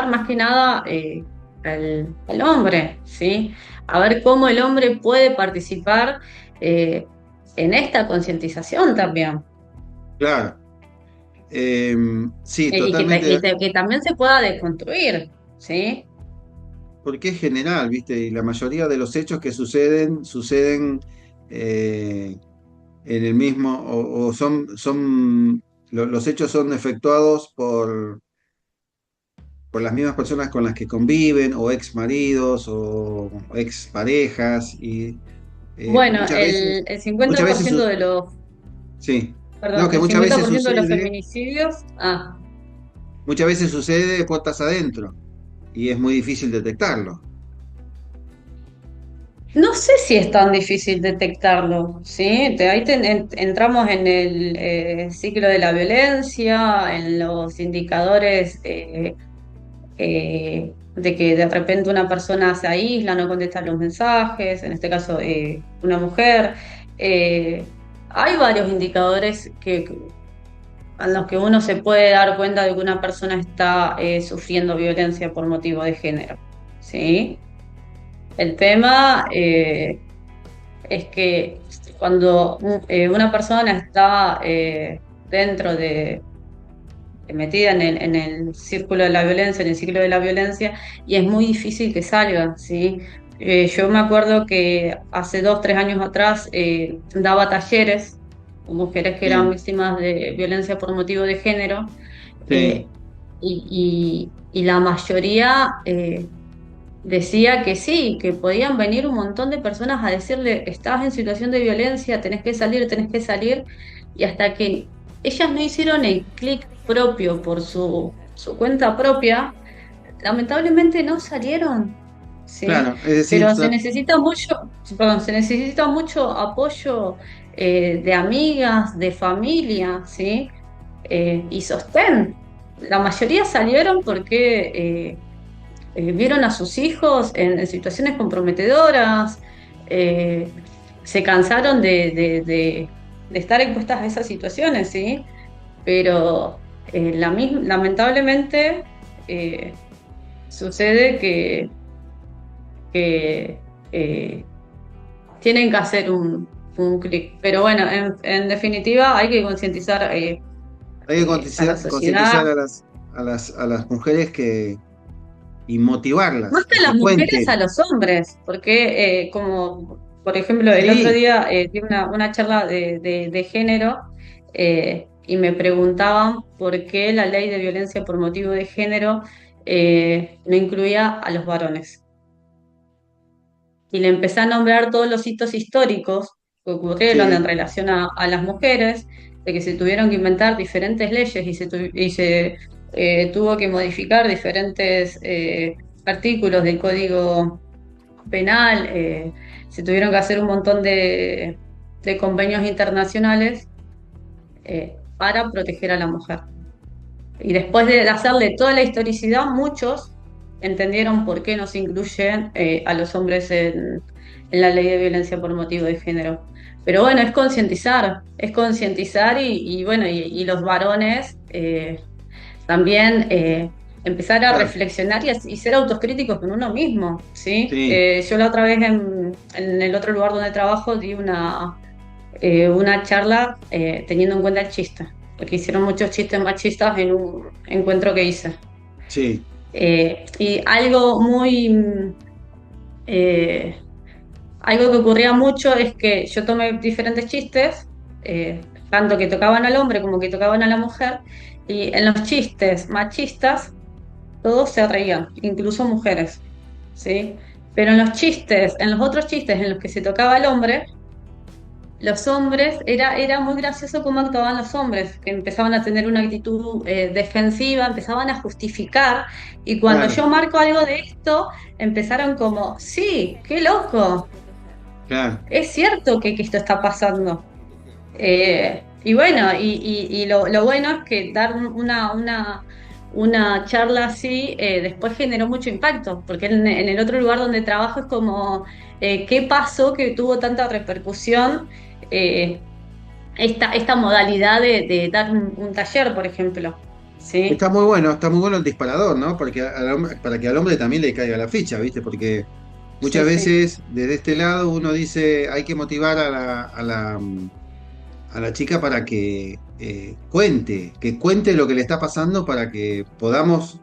más que nada al hombre, ¿sí? A ver cómo el hombre puede participar en esta concientización también. Claro. Sí, Y totalmente. que también se pueda deconstruir, ¿sí? Porque es general, ¿viste? Y la mayoría de los hechos que suceden eh, en el mismo, o los hechos son efectuados por las mismas personas con las que conviven, o ex maridos, o ex parejas, y Bueno, muchas veces, el muchas veces, 50% de los, sí, no, perdón, que el 50% de los feminicidios, muchas veces sucede de puertas adentro, y es muy difícil detectarlo. no sé si es tan difícil detectarlo, ¿sí? Entramos en el ciclo de la violencia, en los indicadores de que de repente una persona se aísla, no contesta los mensajes, en este caso una mujer. Eh, Hay varios indicadores a los que uno se puede dar cuenta de que una persona está sufriendo violencia por motivo de género, ¿sí? El tema es que cuando una persona está dentro metida en el círculo de la violencia, en el ciclo de la violencia, y es muy difícil que salga, ¿sí? Yo me acuerdo que hace 2, 3 años atrás daba talleres con mujeres que eran Sí, víctimas de violencia por motivo de género, sí, eh, y la mayoría decía que sí, que podían venir un montón de personas a decirle, estás en situación de violencia, tenés que salir, y hasta que ellas no hicieron el clic propio por su cuenta propia, lamentablemente no salieron, ¿sí? claro, es decir, Pero se necesita mucho apoyo de amigas, de familia, ¿sí? Y sostén. La mayoría salieron porque vieron a sus hijos en situaciones comprometedoras, eh, se cansaron de estar expuestas a esas situaciones, ¿sí? Pero lamentablemente eh, sucede que, eh, tienen que hacer un clic. Pero bueno, en definitiva hay que concientizar hay que a la concientizar sociedad. a las mujeres y motivarlas Más que a a las que mujeres, a cuenten. los hombres, porque como por ejemplo el otro Sí, día di una charla de género y me preguntaban por qué la ley de violencia por motivo de género no incluía a los varones. Y le empecé a nombrar todos los hitos históricos que ocurrieron en sí, relación a las mujeres, de que se tuvieron que inventar diferentes leyes y se tuvo que modificar diferentes artículos del Código Penal, se tuvieron que hacer un montón de convenios internacionales para proteger a la mujer. Y después de hacerle toda la historicidad, muchos entendieron por qué no se incluyen a los hombres en la ley de violencia por motivo de género. Pero bueno, es concientizar y bueno, y los varones también empezar a Claro, reflexionar y ser autocríticos con uno mismo, ¿sí? sí, Yo la otra vez en el otro lugar donde trabajo di una charla teniendo en cuenta el chiste, porque hicieron muchos chistes machistas en un encuentro que hice. sí. Y eh, algo que ocurría mucho es que yo tomé diferentes chistes, tanto que tocaban al hombre como que tocaban a la mujer, y en los chistes machistas todos se reían, incluso mujeres, ¿sí? Pero en los otros chistes en los que se tocaba al hombre, los hombres, era muy gracioso cómo actuaban los hombres, que empezaban a tener una actitud defensiva, empezaban a justificar, y cuando Claro, yo marco algo de esto, empezaron como, sí, qué loco, claro. es cierto que esto está pasando. Y bueno, y lo bueno es que dar una charla así después generó mucho impacto, porque en el otro lugar donde trabajo es como, ¿qué pasó que tuvo tanta repercusión eh, esta modalidad de dar un taller, por ejemplo? ¿Sí? Está muy bueno el disparador, ¿no? Porque para que al hombre también le caiga la ficha, ¿viste? Porque Sí, muchas sí. veces desde este lado uno dice hay que motivar a la chica para que cuente lo que le está pasando para que podamos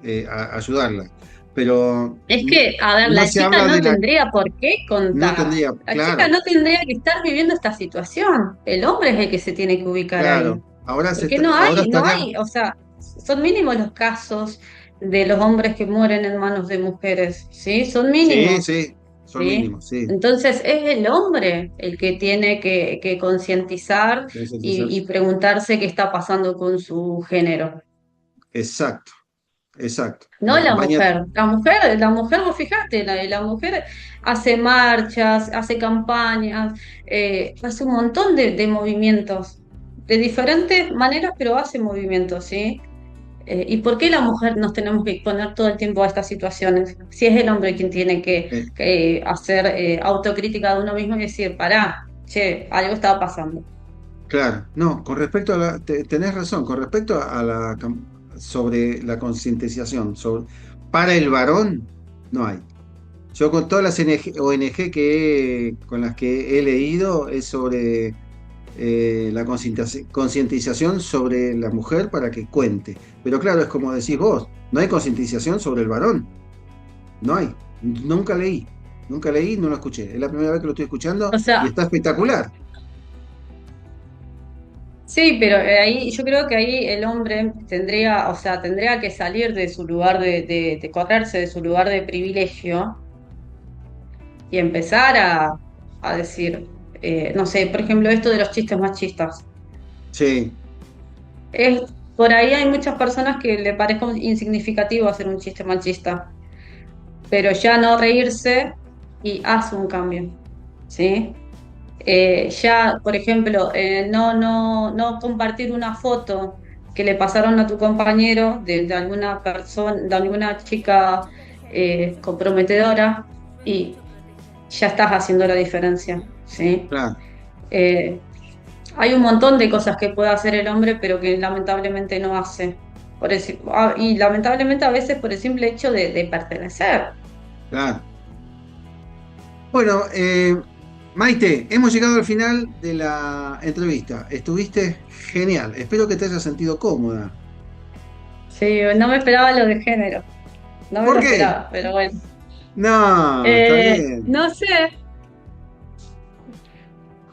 ayudarla. Pero Es que, a ver, no la se chica habla no de la... tendría por qué No contar. tendría, La chica claro, no tendría que estar viviendo esta situación. El hombre es el que se tiene que ubicar ahí. claro. Ahora, Porque ahora no estaría... hay, o sea, son mínimos los casos de los hombres que mueren en manos de mujeres, ¿sí? Son Sí, mínimos, sí, son ¿sí? mínimos, sí. Entonces es el hombre el que tiene que concientizar y preguntarse qué está pasando con su género. Exacto, exacto. No La la compañía, mujer. La mujer, vos fijate, la mujer hace marchas, hace campañas, hace un montón de movimientos, de diferentes maneras, pero hace movimientos, ¿sí? ¿Y por qué la mujer nos tenemos que exponer todo el tiempo a estas situaciones? Si es el hombre quien tiene eh, que hacer autocrítica de uno mismo y decir, pará, che, algo estaba pasando. claro, no, con respecto a tenés razón, con respecto a sobre la concientización, para el varón, no hay. Yo con todas las ONG con las que he leído es sobre la concientización sobre la mujer para que cuente. Pero claro, es como decís vos, no hay concientización sobre el varón, no hay. Nunca leí, no lo escuché. Es la primera vez que lo estoy escuchando O y sea, está espectacular. sí, pero ahí yo creo que ahí el hombre tendría, o sea, tendría que salir de su lugar de correrse de su lugar de privilegio y empezar a decir, no sé, por ejemplo, esto de los chistes machistas. Sí, Es, por ahí hay muchas personas que le parezca insignificativo hacer un chiste machista, pero ya no reírse y hace un cambio, ¿sí? Ya, por ejemplo, no compartir una foto que le pasaron a tu compañero de alguna persona, de alguna chica comprometedora y ya estás haciendo la diferencia, ¿sí? claro. Eh, Hay un montón de cosas que puede hacer el hombre, pero que lamentablemente no hace. Y lamentablemente a veces por el simple hecho de pertenecer. Claro. Bueno, Maite, hemos llegado al final de la entrevista. Estuviste genial. Espero que te hayas sentido cómoda. Sí, no me esperaba lo de género, no me ¿Por lo qué? esperaba, pero bueno. No, está bien. No sé,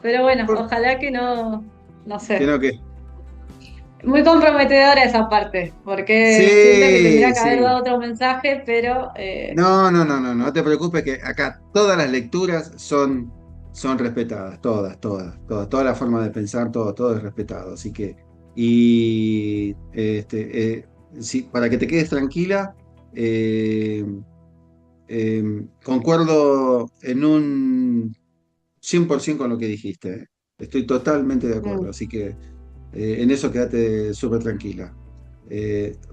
pero bueno, ¿Por ojalá que no, no qué sé. no qué? Muy comprometedora esa parte, porque siento que Sí, tendría que haber sí. dado otro mensaje, pero No te preocupes que acá todas las lecturas son respetadas, toda la forma de pensar, todo es respetado. Así que, y sí, para que te quedes tranquila, eh, concuerdo en un 100% con lo que dijiste. Estoy totalmente de acuerdo, mm, así que en eso quédate súper tranquila.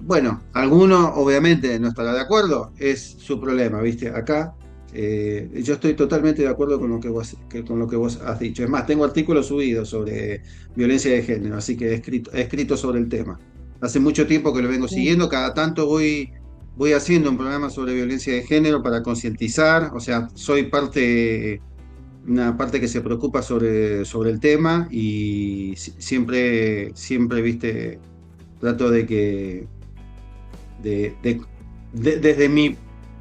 Bueno, alguno obviamente no estará de acuerdo, es su problema, ¿viste? Acá yo estoy totalmente de acuerdo con lo con lo que vos has dicho. Es más, tengo artículos subidos sobre violencia de género, así que he escrito sobre el tema. hace mucho tiempo que lo vengo siguiendo, cada tanto voy haciendo un programa sobre violencia de género para concientizar, o sea, soy una parte que se preocupa sobre el tema y siempre, viste, trato de que, desde mi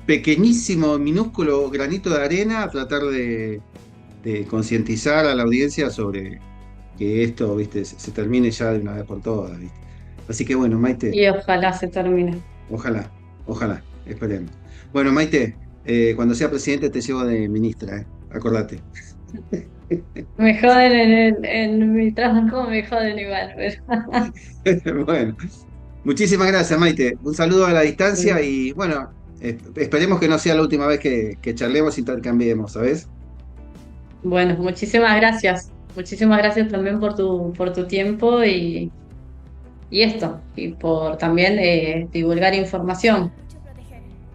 pequeñísimo, minúsculo granito de arena, tratar de concientizar a la audiencia sobre que esto, viste, se termine ya de una vez por todas, viste. Así que bueno, Maite. Y ojalá se termine. Ojalá, esperemos. Bueno, Maite, cuando sea presidente te llevo de ministra, acordate. Me joden en mi trabajo, me joden igual, pero... Bueno, muchísimas gracias, Maite. Un saludo a la distancia y bueno, esperemos que no sea la última vez que charlemos y intercambiemos, ¿sabes? Bueno, muchísimas gracias. Muchísimas gracias también por tu tiempo y por también divulgar información.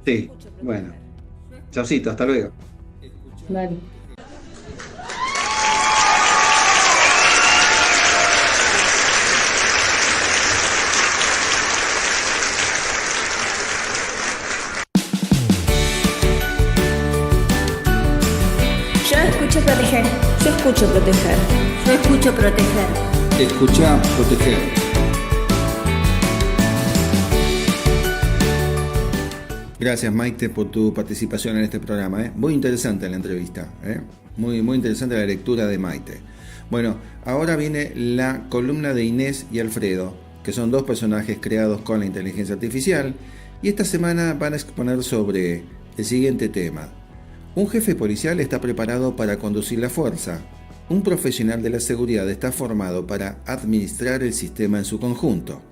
Sí, bueno. Chaucito, hasta luego. Dale. Yo escucho proteger. Yo escucho proteger. Yo escucho proteger. Escucha, proteger. Gracias, Maite, por tu participación en este programa. Muy interesante la entrevista. Muy interesante la lectura de Maite. Bueno, ahora viene la columna de Inés y Alfredo, que son dos personajes creados con la inteligencia artificial, y esta semana van a exponer sobre el siguiente tema. Un jefe policial está preparado para conducir la fuerza. Un profesional de la seguridad está formado para administrar el sistema en su conjunto.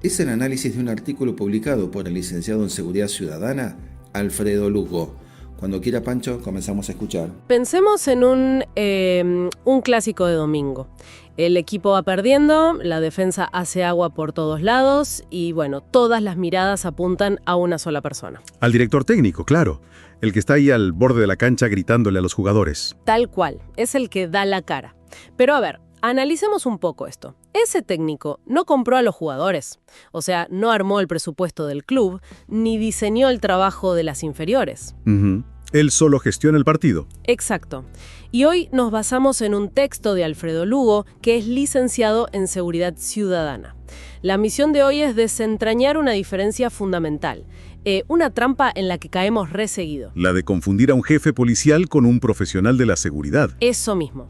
Es el análisis de un artículo publicado por el licenciado en Seguridad Ciudadana, Alfredo Lugo. Cuando quiera, Pancho, comenzamos a escuchar. Pensemos en un clásico de domingo. El equipo va perdiendo, la defensa hace agua por todos lados y, bueno, todas las miradas apuntan a una sola persona. Al director técnico, claro. El que está ahí al borde de la cancha gritándole a los jugadores. Tal cual, es el que da la cara. Pero a ver, analicemos un poco esto. Ese técnico no compró a los jugadores, o sea, no armó el presupuesto del club, ni diseñó el trabajo de las inferiores. Él solo gestiona el partido. Exacto. Y hoy nos basamos en un texto de Alfredo Lugo, que es licenciado en Seguridad Ciudadana. La misión de hoy es desentrañar una diferencia fundamental, una trampa en la que caemos reseguido. La de confundir a un jefe policial con un profesional de la seguridad. Eso mismo.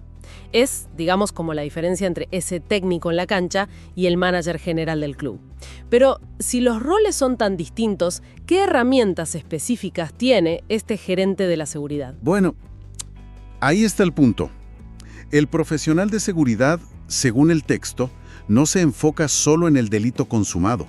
Es, digamos, como la diferencia entre ese técnico en la cancha y el manager general del club. Pero si los roles son tan distintos, ¿qué herramientas específicas tiene este gerente de la seguridad? Bueno, ahí está el punto. El profesional de seguridad, según el texto, no se enfoca solo en el delito consumado.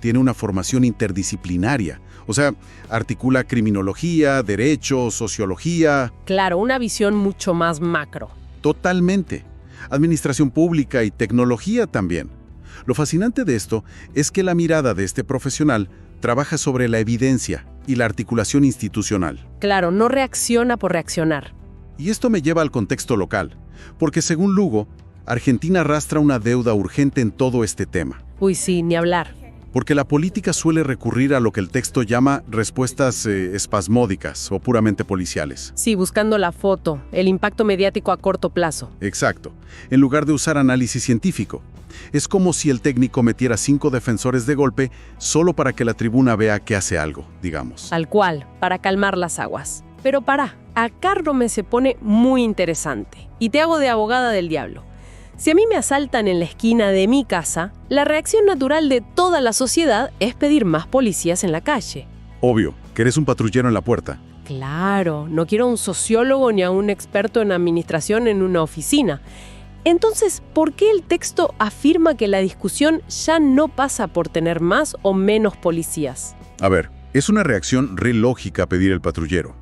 Tiene una formación interdisciplinaria, o sea, articula criminología, derecho, sociología. Claro, una visión mucho más macro. Totalmente. Administración pública y tecnología también. Lo fascinante de esto es que la mirada de este profesional trabaja sobre la evidencia y la articulación institucional. Claro, no reacciona por reaccionar. Y esto me lleva al contexto local, porque según Lugo, Argentina arrastra una deuda urgente en todo este tema. Uy, sí, ni hablar. Porque la política suele recurrir a lo que el texto llama respuestas espasmódicas o puramente policiales. Sí, buscando la foto, el impacto mediático a corto plazo. Exacto, en lugar de usar análisis científico. Es como si el técnico metiera 5 defensores de golpe solo para que la tribuna vea que hace algo, digamos. Tal cual, para calmar las aguas. Pero acá Rome se pone muy interesante. Y te hago de abogada del diablo. Si a mí me asaltan en la esquina de mi casa, la reacción natural de toda la sociedad es pedir más policías en la calle. Obvio, que eres un patrullero en la puerta. Claro, no quiero a un sociólogo ni a un experto en administración en una oficina. Entonces, ¿por qué el texto afirma que la discusión ya no pasa por tener más o menos policías? A ver, es una reacción re lógica pedir el patrullero.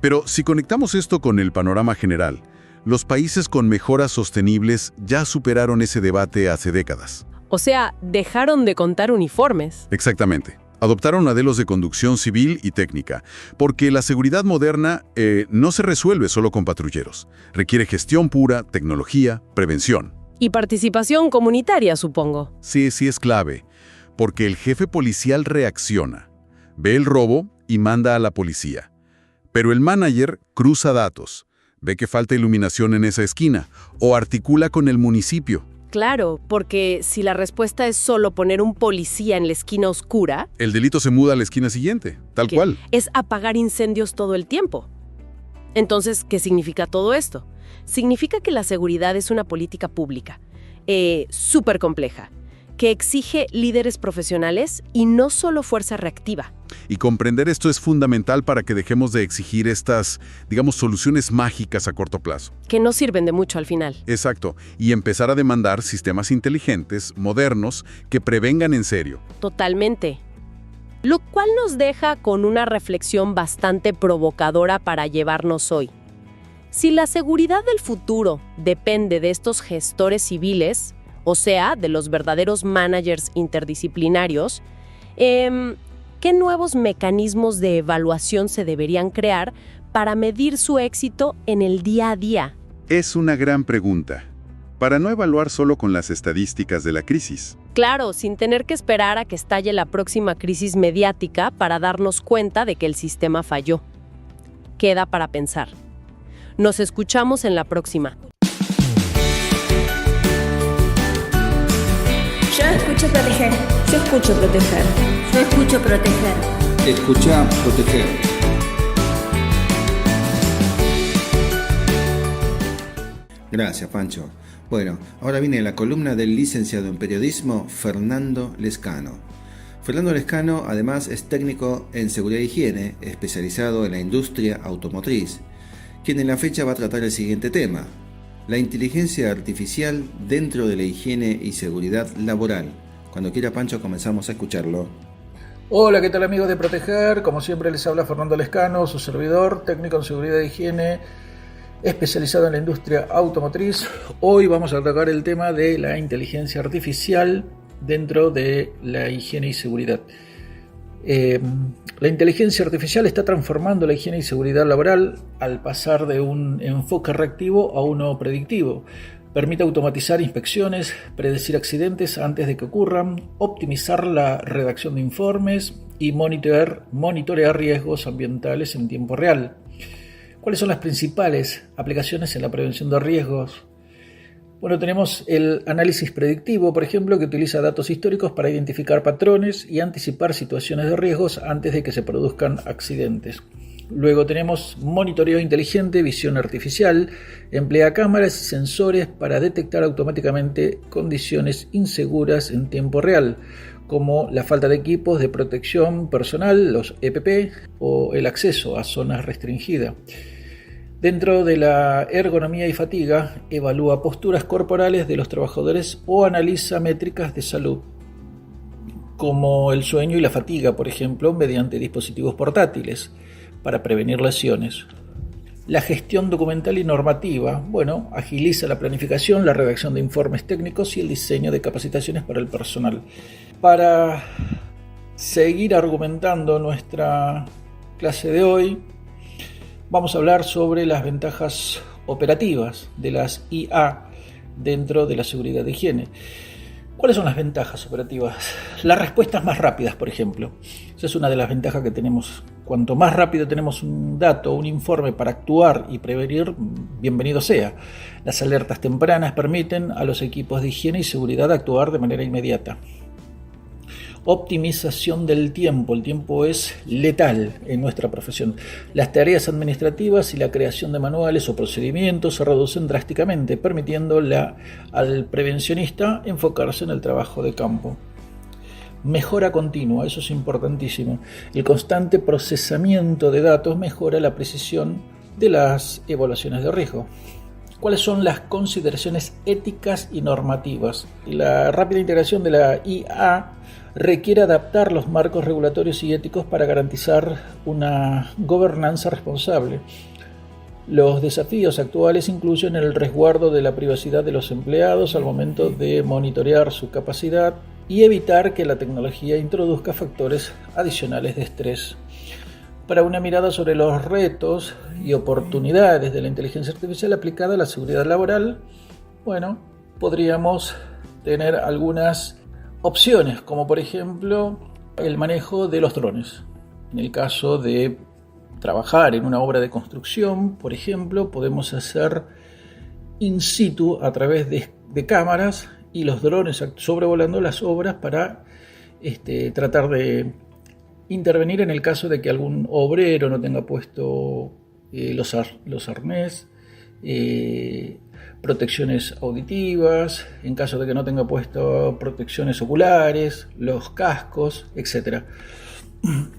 Pero si conectamos esto con el panorama general, los países con mejoras sostenibles ya superaron ese debate hace décadas. O sea, dejaron de contar uniformes. Exactamente. Adoptaron modelos de conducción civil y técnica, porque la seguridad moderna no se resuelve solo con patrulleros. Requiere gestión pura, tecnología, prevención. Y participación comunitaria, supongo. Sí, es clave. porque el jefe policial reacciona, ve el robo y manda a la policía. Pero el manager cruza datos, ve que falta iluminación en esa esquina o articula con el municipio. Claro, porque si la respuesta es solo poner un policía en la esquina oscura, El delito se muda a la esquina siguiente, tal que cual. es apagar incendios todo el tiempo. Entonces, ¿qué significa todo esto? Significa que la seguridad es una política pública, súper compleja, que exige líderes profesionales y no solo fuerza reactiva. Y comprender esto es fundamental para que dejemos de exigir estas, digamos, soluciones mágicas a corto plazo. Que no sirven de mucho al final. Exacto, y empezar a demandar sistemas inteligentes, modernos, que prevengan en serio. Totalmente. Lo cual nos deja con una reflexión bastante provocadora para llevarnos hoy. Si la seguridad del futuro depende de estos gestores civiles, o sea, de los verdaderos managers interdisciplinarios, ¿qué nuevos mecanismos de evaluación se deberían crear para medir su éxito en el día a día? Es una gran pregunta, para no evaluar solo con las estadísticas de la crisis. Claro, sin tener que esperar a que estalle la próxima crisis mediática para darnos cuenta de que el sistema falló. Queda para pensar. Nos escuchamos en la próxima. Yo escucho proteger. Yo escucho proteger. Yo escucho proteger. Escucha proteger. Gracias, Pancho. Bueno, ahora viene la columna del licenciado en periodismo Fernando Lescano. Fernando Lescano además es técnico en seguridad e higiene, especializado en la industria automotriz, quien en la fecha va a tratar el siguiente tema: la inteligencia artificial dentro de la higiene y seguridad laboral. Cuando quiera, Pancho, comenzamos a escucharlo. Hola, ¿qué tal, amigos de Proteger? Como siempre les habla Fernando Lescano, su servidor, técnico en seguridad e higiene, especializado en la industria automotriz. Hoy vamos a tocar el tema de la inteligencia artificial dentro de la higiene y seguridad. La inteligencia artificial está transformando la higiene y seguridad laboral al pasar de un enfoque reactivo a uno predictivo. Permite automatizar inspecciones, predecir accidentes antes de que ocurran, optimizar la redacción de informes y monitorear riesgos ambientales en tiempo real. ¿Cuáles son las principales aplicaciones en la prevención de riesgos? Bueno, tenemos el análisis predictivo, por ejemplo, que utiliza datos históricos para identificar patrones y anticipar situaciones de riesgos antes de que se produzcan accidentes. Luego tenemos monitoreo inteligente, visión artificial, emplea cámaras y sensores para detectar automáticamente condiciones inseguras en tiempo real, como la falta de equipos de protección personal, los EPP, o el acceso a zonas restringidas. Dentro de la ergonomía y fatiga, evalúa posturas corporales de los trabajadores o analiza métricas de salud, como el sueño y la fatiga, por ejemplo, mediante dispositivos portátiles, para prevenir lesiones. La gestión documental y normativa, agiliza la planificación, la redacción de informes técnicos y el diseño de capacitaciones para el personal. Para seguir argumentando nuestra clase de hoy, vamos a hablar sobre las ventajas operativas de las IA dentro de la seguridad de higiene. ¿Cuáles son las ventajas operativas? Las respuestas más rápidas, por ejemplo. Esa es una de las ventajas que tenemos. Cuanto más rápido tenemos un dato, un informe para actuar y prevenir, bienvenido sea. Las alertas tempranas permiten a los equipos de higiene y seguridad actuar de manera inmediata. Optimización del tiempo. El tiempo es letal en nuestra profesión. Las tareas administrativas y la creación de manuales o procedimientos se reducen drásticamente, permitiendo al prevencionista enfocarse en el trabajo de campo. Mejora continua, eso es importantísimo. El constante procesamiento de datos mejora la precisión de las evaluaciones de riesgo. ¿Cuáles son las consideraciones éticas y normativas? La rápida integración de la IA requiere adaptar los marcos regulatorios y éticos para garantizar una gobernanza responsable. Los desafíos actuales incluyen el resguardo de la privacidad de los empleados al momento de monitorear su capacidad y evitar que la tecnología introduzca factores adicionales de estrés. Para una mirada sobre los retos y oportunidades de la inteligencia artificial aplicada a la seguridad laboral, podríamos tener algunas opciones, como por ejemplo el manejo de los drones. En el caso de trabajar en una obra de construcción, por ejemplo, podemos hacer in situ a través de cámaras y los drones sobrevolando las obras para tratar de intervenir en el caso de que algún obrero no tenga puesto los arnés, protecciones auditivas, en caso de que no tenga puesto protecciones oculares, los cascos, etc.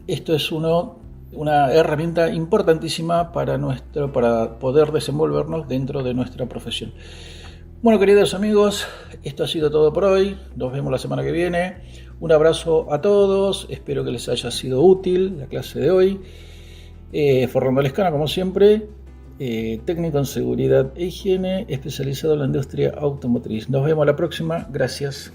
Esto es una herramienta importantísima para poder desenvolvernos dentro de nuestra profesión. Bueno, queridos amigos, esto ha sido todo por hoy. Nos vemos la semana que viene. Un abrazo a todos. Espero que les haya sido útil la clase de hoy. Fernando Lescano, como siempre, técnico en seguridad e higiene, especializado en la industria automotriz. Nos vemos la próxima. Gracias.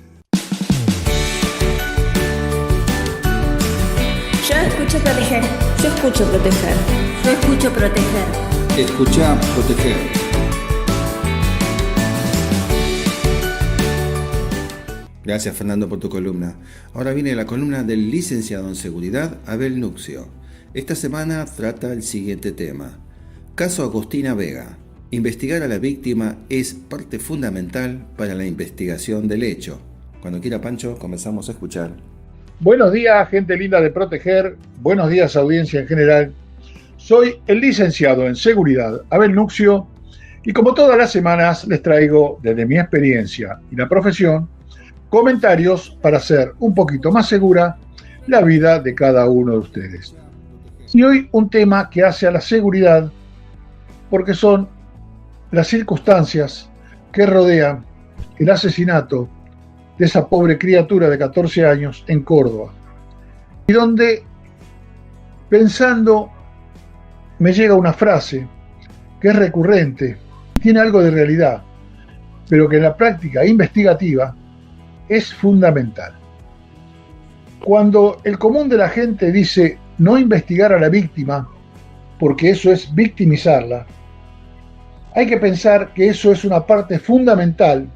Yo escucho proteger. Yo escucho proteger. Yo escucho proteger. Escucha proteger. Gracias, Fernando, por tu columna. Ahora viene la columna del licenciado en seguridad, Abel Nuxio. Esta semana trata el siguiente tema. Caso Agostina Vega. Investigar a la víctima es parte fundamental para la investigación del hecho. Cuando quiera, Pancho, comenzamos a escuchar. Buenos días, gente linda de Proteger. Buenos días, audiencia en general. Soy el licenciado en seguridad, Abel Nuxio, y como todas las semanas les traigo, desde mi experiencia y la profesión, comentarios para hacer un poquito más segura la vida de cada uno de ustedes. Y hoy un tema que hace a la seguridad porque son las circunstancias que rodean el asesinato de esa pobre criatura de 14 años en Córdoba. Y donde, pensando, me llega una frase que es recurrente, tiene algo de realidad, pero que en la práctica investigativa es fundamental. Cuando el común de la gente dice no investigar a la víctima, porque eso es victimizarla, hay que pensar que eso es una parte fundamental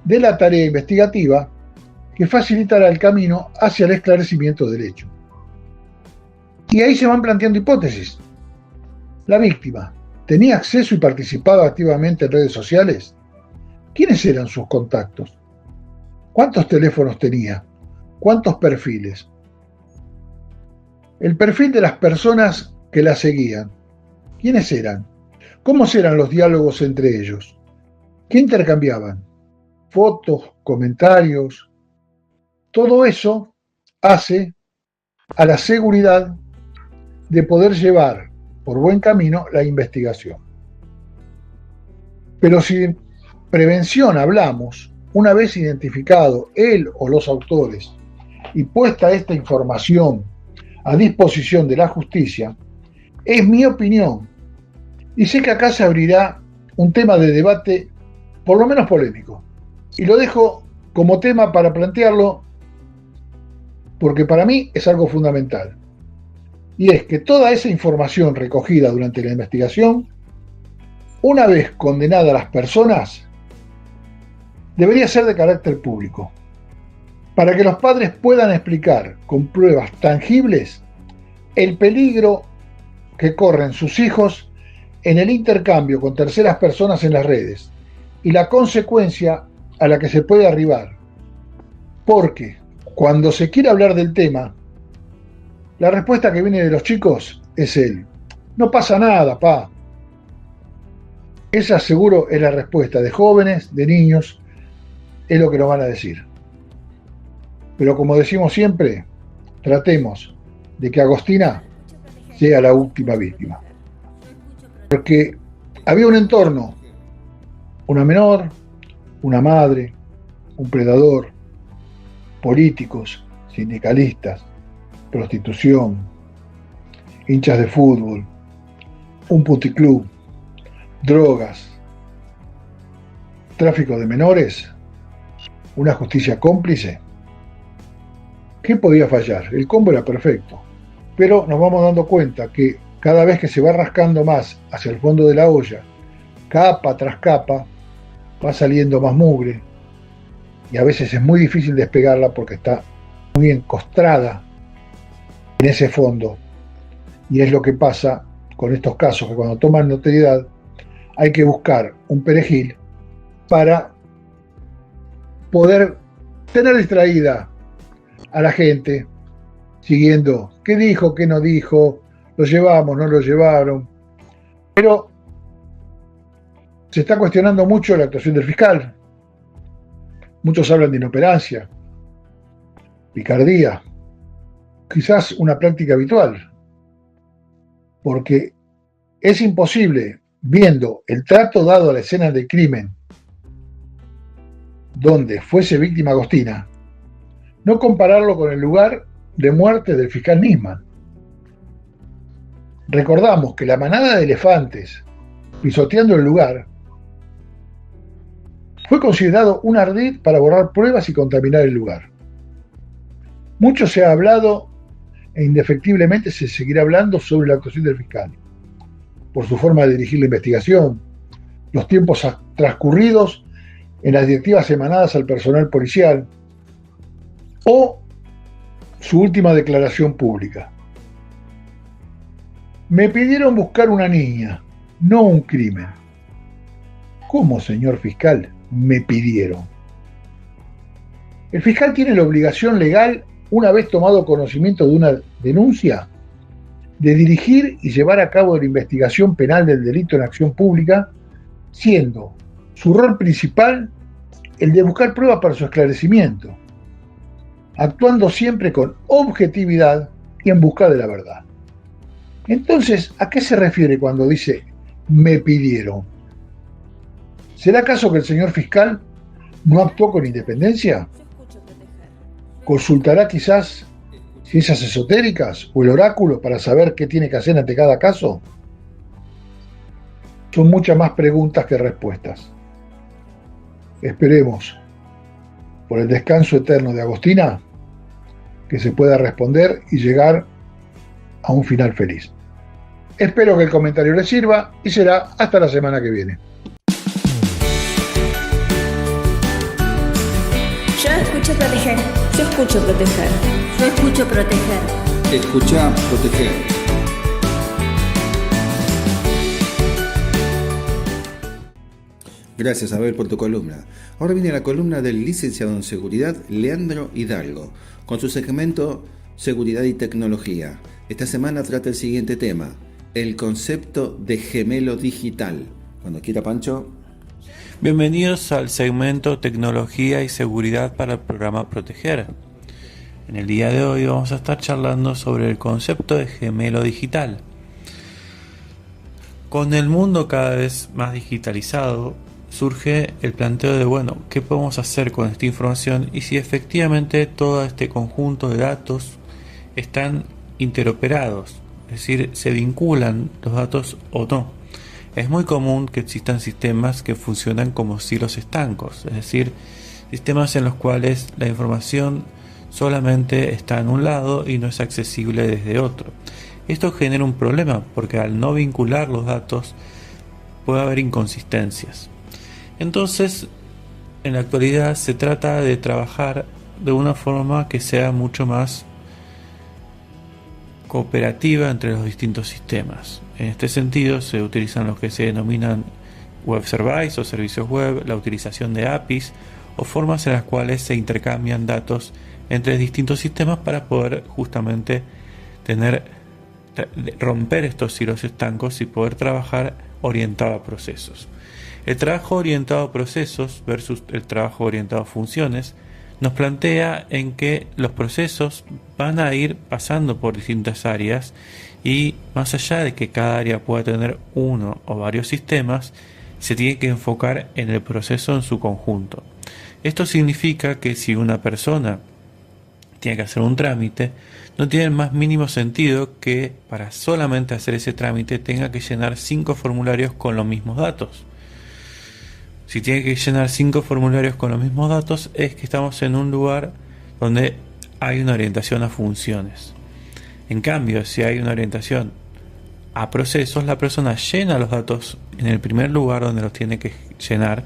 de la tarea investigativa que facilitará el camino hacia el esclarecimiento del hecho. Y ahí se van planteando hipótesis. ¿La víctima tenía acceso y participaba activamente en redes sociales? ¿Quiénes eran sus contactos? ¿Cuántos teléfonos tenía? ¿Cuántos perfiles? El perfil de las personas que la seguían. ¿Quiénes eran? ¿Cómo eran los diálogos entre ellos? ¿Qué intercambiaban? Fotos, comentarios. Todo eso hace a la seguridad de poder llevar por buen camino la investigación. Pero si prevención hablamos, una vez identificado él o los autores y puesta esta información a disposición de la justicia, es mi opinión, y sé que acá se abrirá un tema de debate por lo menos polémico, y lo dejo como tema para plantearlo porque para mí es algo fundamental, y es que toda esa información recogida durante la investigación, una vez condenada a las personas, debería ser de carácter público, para que los padres puedan explicar con pruebas tangibles el peligro que corren sus hijos en el intercambio con terceras personas en las redes y la consecuencia a la que se puede arribar. Porque cuando se quiere hablar del tema, la respuesta que viene de los chicos es no pasa nada, pa. Esa seguro es la respuesta de jóvenes, de niños, es lo que nos van a decir. Pero como decimos siempre, tratemos de que Agostina sea la última víctima. Porque había un entorno, una menor, una madre, un predador, políticos, sindicalistas, prostitución, hinchas de fútbol, un puticlub, drogas, tráfico de menores, una justicia cómplice. ¿Qué podía fallar? El combo era perfecto, pero nos vamos dando cuenta que cada vez que se va rascando más hacia el fondo de la olla, capa tras capa, va saliendo más mugre, y a veces es muy difícil despegarla porque está muy encostrada en ese fondo. Y es lo que pasa con estos casos, que cuando toman notoriedad hay que buscar un perejil para poder tener distraída a la gente, siguiendo qué dijo, qué no dijo, lo llevamos, no lo llevaron. Pero se está cuestionando mucho la actuación del fiscal. Muchos hablan de inoperancia, picardía, quizás una práctica habitual, porque es imposible, viendo el trato dado a la escena del crimen donde fuese víctima Agostina, no compararlo con el lugar de muerte del fiscal Nisman. Recordamos que la manada de elefantes pisoteando el lugar fue considerado un ardid para borrar pruebas y contaminar el lugar. Mucho se ha hablado e indefectiblemente se seguirá hablando sobre la actuación del fiscal, por su forma de dirigir la investigación, los tiempos transcurridos en las directivas emanadas al personal policial o su última declaración pública. Me pidieron buscar una niña, no un crimen. ¿Cómo, señor fiscal? Me pidieron. El fiscal tiene la obligación legal, una vez tomado conocimiento de una denuncia, de dirigir y llevar a cabo la investigación penal del delito en acción pública, siendo su rol principal el de buscar pruebas para su esclarecimiento, actuando siempre con objetividad y en busca de la verdad. Entonces, ¿a qué se refiere cuando dice me pidieron? ¿Será acaso que el señor fiscal no actuó con independencia? ¿Consultará quizás ciencias esotéricas o el oráculo para saber qué tiene que hacer ante cada caso? Son muchas más preguntas que respuestas. Esperemos, por el descanso eterno de Agostina, que se pueda responder y llegar a un final feliz. Espero que el comentario les sirva y será hasta la semana que viene. Yo escucho proteger. Yo escucho proteger. Yo escucho proteger. Escucha proteger. Gracias, Abel, por tu columna. Ahora viene la columna del licenciado en Seguridad, Leandro Hidalgo, con su segmento Seguridad y Tecnología. Esta semana trata el siguiente tema, el concepto de gemelo digital. Cuando quiera, Pancho. Bienvenidos al segmento Tecnología y Seguridad para el programa Proteger. En el día de hoy vamos a estar charlando sobre el concepto de gemelo digital. Con el mundo cada vez más digitalizado, surge el planteo de, bueno, ¿qué podemos hacer con esta información? Y si efectivamente todo este conjunto de datos están interoperados, es decir, se vinculan los datos o no. Es muy común que existan sistemas que funcionan como silos estancos, es decir, sistemas en los cuales la información solamente está en un lado y no es accesible desde otro. Esto genera un problema porque al no vincular los datos puede haber inconsistencias. Entonces, en la actualidad se trata de trabajar de una forma que sea mucho más cooperativa entre los distintos sistemas. En este sentido se utilizan los que se denominan web service o servicios web, la utilización de APIs o formas en las cuales se intercambian datos entre distintos sistemas para poder justamente romper estos hilos estancos y poder trabajar orientado a procesos. El trabajo orientado a procesos versus el trabajo orientado a funciones nos plantea en que los procesos van a ir pasando por distintas áreas y más allá de que cada área pueda tener uno o varios sistemas, se tiene que enfocar en el proceso en su conjunto. Esto significa que si una persona tiene que hacer un trámite, no tiene el más mínimo sentido que para solamente hacer ese trámite tenga que llenar 5 formularios con los mismos datos. Si tiene que llenar 5 formularios con los mismos datos, es que estamos en un lugar donde hay una orientación a funciones. En cambio, si hay una orientación a procesos, la persona llena los datos en el primer lugar donde los tiene que llenar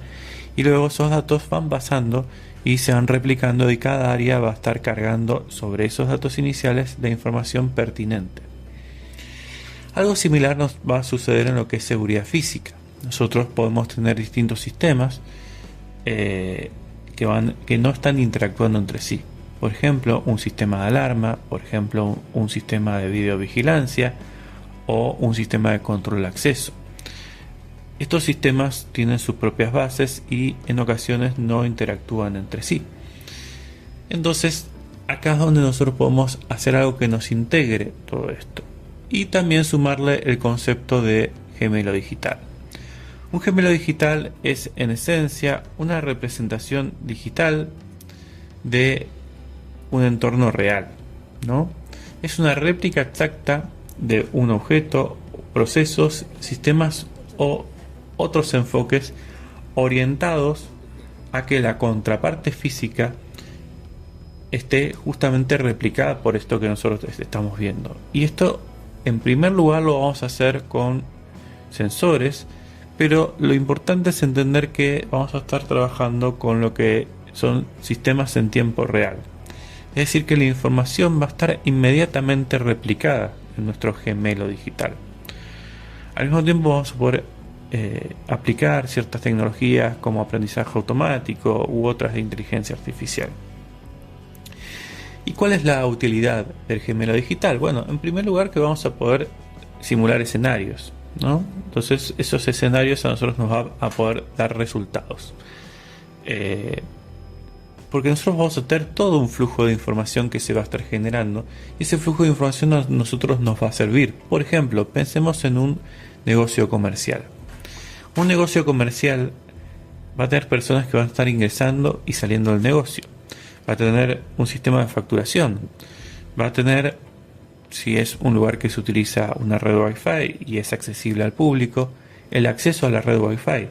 y luego esos datos van pasando y se van replicando y cada área va a estar cargando sobre esos datos iniciales la información pertinente. Algo similar nos va a suceder en lo que es seguridad física. Nosotros podemos tener distintos sistemas que no están interactuando entre sí. Por ejemplo, un sistema de alarma, por ejemplo, un sistema de videovigilancia o un sistema de control de acceso. Estos sistemas tienen sus propias bases y en ocasiones no interactúan entre sí. Entonces, acá es donde nosotros podemos hacer algo que nos integre todo esto y también sumarle el concepto de gemelo digital. Un gemelo digital es en esencia una representación digital de un entorno real, ¿no? Es una réplica exacta de un objeto, procesos, sistemas o otros enfoques orientados a que la contraparte física esté justamente replicada por esto que nosotros estamos viendo. Y esto, en primer lugar, lo vamos a hacer con sensores, pero lo importante es entender que vamos a estar trabajando con lo que son sistemas en tiempo real. Es decir, que la información va a estar inmediatamente replicada en nuestro gemelo digital. Al mismo tiempo vamos a poder aplicar ciertas tecnologías como aprendizaje automático u otras de inteligencia artificial. ¿Y cuál es la utilidad del gemelo digital? Bueno, en primer lugar que vamos a poder simular escenarios, ¿no? Entonces esos escenarios a nosotros nos va a poder dar resultados. Porque nosotros vamos a tener todo un flujo de información que se va a estar generando y ese flujo de información a nosotros nos va a servir. Por ejemplo, pensemos en un negocio comercial. Un negocio comercial va a tener personas que van a estar ingresando y saliendo del negocio. Va a tener un sistema de facturación. Va a tener, si es un lugar que se utiliza una red Wi-Fi y es accesible al público, el acceso a la red Wi-Fi.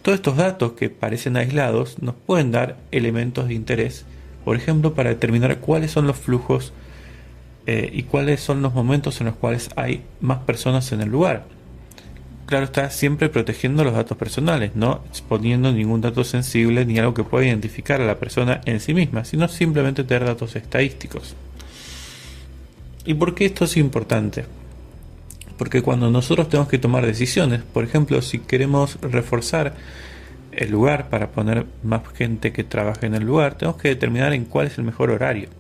Todos estos datos que parecen aislados nos pueden dar elementos de interés, por ejemplo, para determinar cuáles son los flujos y cuáles son los momentos en los cuales hay más personas en el lugar. Claro está, siempre protegiendo los datos personales, no exponiendo ningún dato sensible ni algo que pueda identificar a la persona en sí misma, sino simplemente tener datos estadísticos. ¿Y por qué esto es importante? Porque cuando nosotros tenemos que tomar decisiones, por ejemplo, si queremos reforzar el lugar para poner más gente que trabaje en el lugar, tenemos que determinar en cuál es el mejor horario.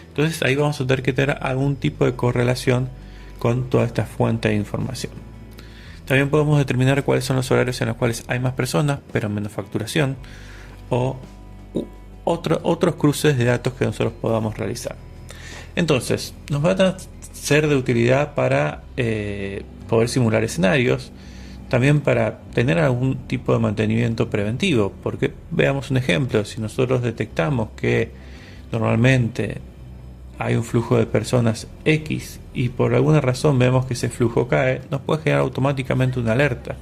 Entonces ahí vamos a tener que tener algún tipo de correlación con toda esta fuente de información. También podemos determinar cuáles son los horarios en los cuales hay más personas, pero menos facturación, o otros cruces de datos que nosotros podamos realizar. Entonces, nos va a ser de utilidad para poder simular escenarios, también para tener algún tipo de mantenimiento preventivo, porque veamos un ejemplo, si nosotros detectamos que normalmente hay un flujo de personas X y por alguna razón vemos que ese flujo cae, nos puede generar automáticamente una alerta.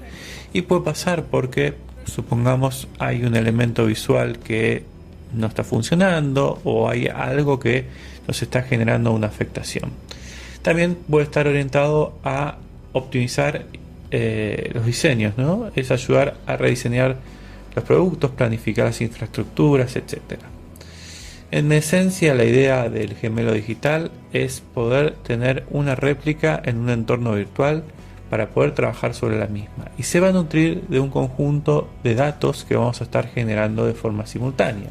Y puede pasar porque, supongamos, hay un elemento visual que no está funcionando o hay algo que nos está generando una afectación. También puede estar orientado a optimizar los diseños, ¿no? Es ayudar a rediseñar los productos, planificar las infraestructuras, etcétera. En esencia, la idea del gemelo digital es poder tener una réplica en un entorno virtual para poder trabajar sobre la misma, y se va a nutrir de un conjunto de datos que vamos a estar generando de forma simultánea.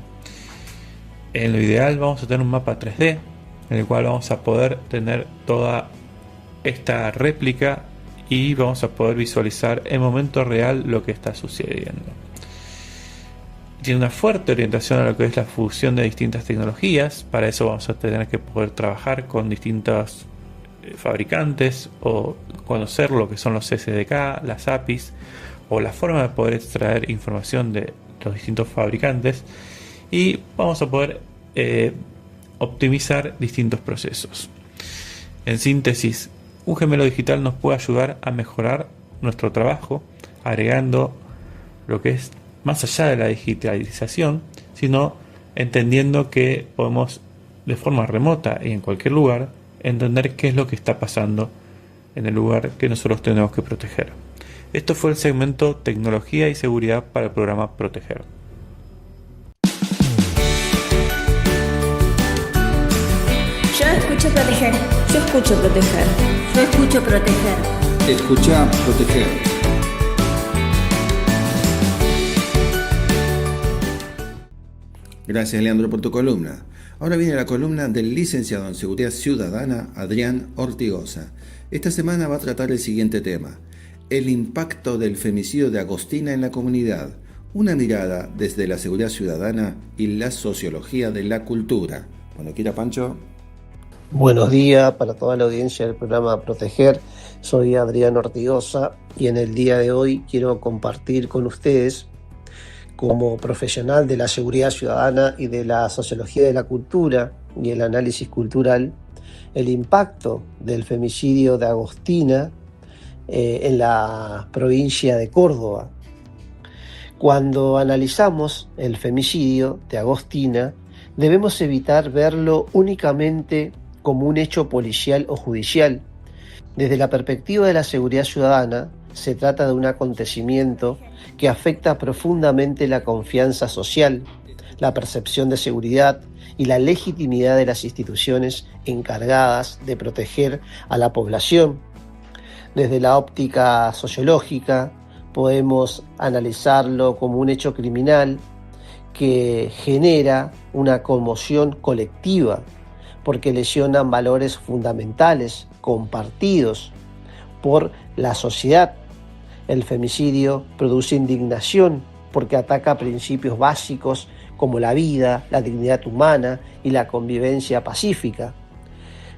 En lo ideal vamos a tener un mapa 3D en el cual vamos a poder tener toda esta réplica y vamos a poder visualizar en momento real lo que está sucediendo. Tiene una fuerte orientación a lo que es la fusión de distintas tecnologías. Para eso vamos a tener que poder trabajar con distintos fabricantes o conocer lo que son los SDK, las APIs o la forma de poder extraer información de los distintos fabricantes, y vamos a poder optimizar distintos procesos. En síntesis, un gemelo digital nos puede ayudar a mejorar nuestro trabajo, agregando lo que es más allá de la digitalización, sino entendiendo que podemos de forma remota y en cualquier lugar entender qué es lo que está pasando en el lugar que nosotros tenemos que proteger. Esto fue el segmento Tecnología y Seguridad para el programa Proteger. escucho proteger. Yo escucho proteger. Yo escucho proteger. Escucha proteger. Gracias, Leandro, por tu columna. Ahora viene la columna del licenciado en Seguridad Ciudadana, Adrián Ortigosa. Esta semana va a tratar el siguiente tema: el impacto del femicidio de Agostina en la comunidad. Una mirada desde la seguridad ciudadana y la sociología de la cultura. Cuando quiera, Pancho. Buenos días para toda la audiencia del programa Proteger. Soy Adrián Ortigosa y en el día de hoy quiero compartir con ustedes, como profesional de la seguridad ciudadana y de la sociología de la cultura y el análisis cultural, el impacto del femicidio de Agostina en la provincia de Córdoba. Cuando analizamos el femicidio de Agostina, debemos evitar verlo únicamente como un hecho policial o judicial. Desde la perspectiva de la seguridad ciudadana, se trata de un acontecimiento que afecta profundamente la confianza social, la percepción de seguridad y la legitimidad de las instituciones encargadas de proteger a la población. Desde la óptica sociológica, podemos analizarlo como un hecho criminal que genera una conmoción colectiva porque lesionan valores fundamentales compartidos por la sociedad. El femicidio produce indignación porque ataca principios básicos como la vida, la dignidad humana y la convivencia pacífica.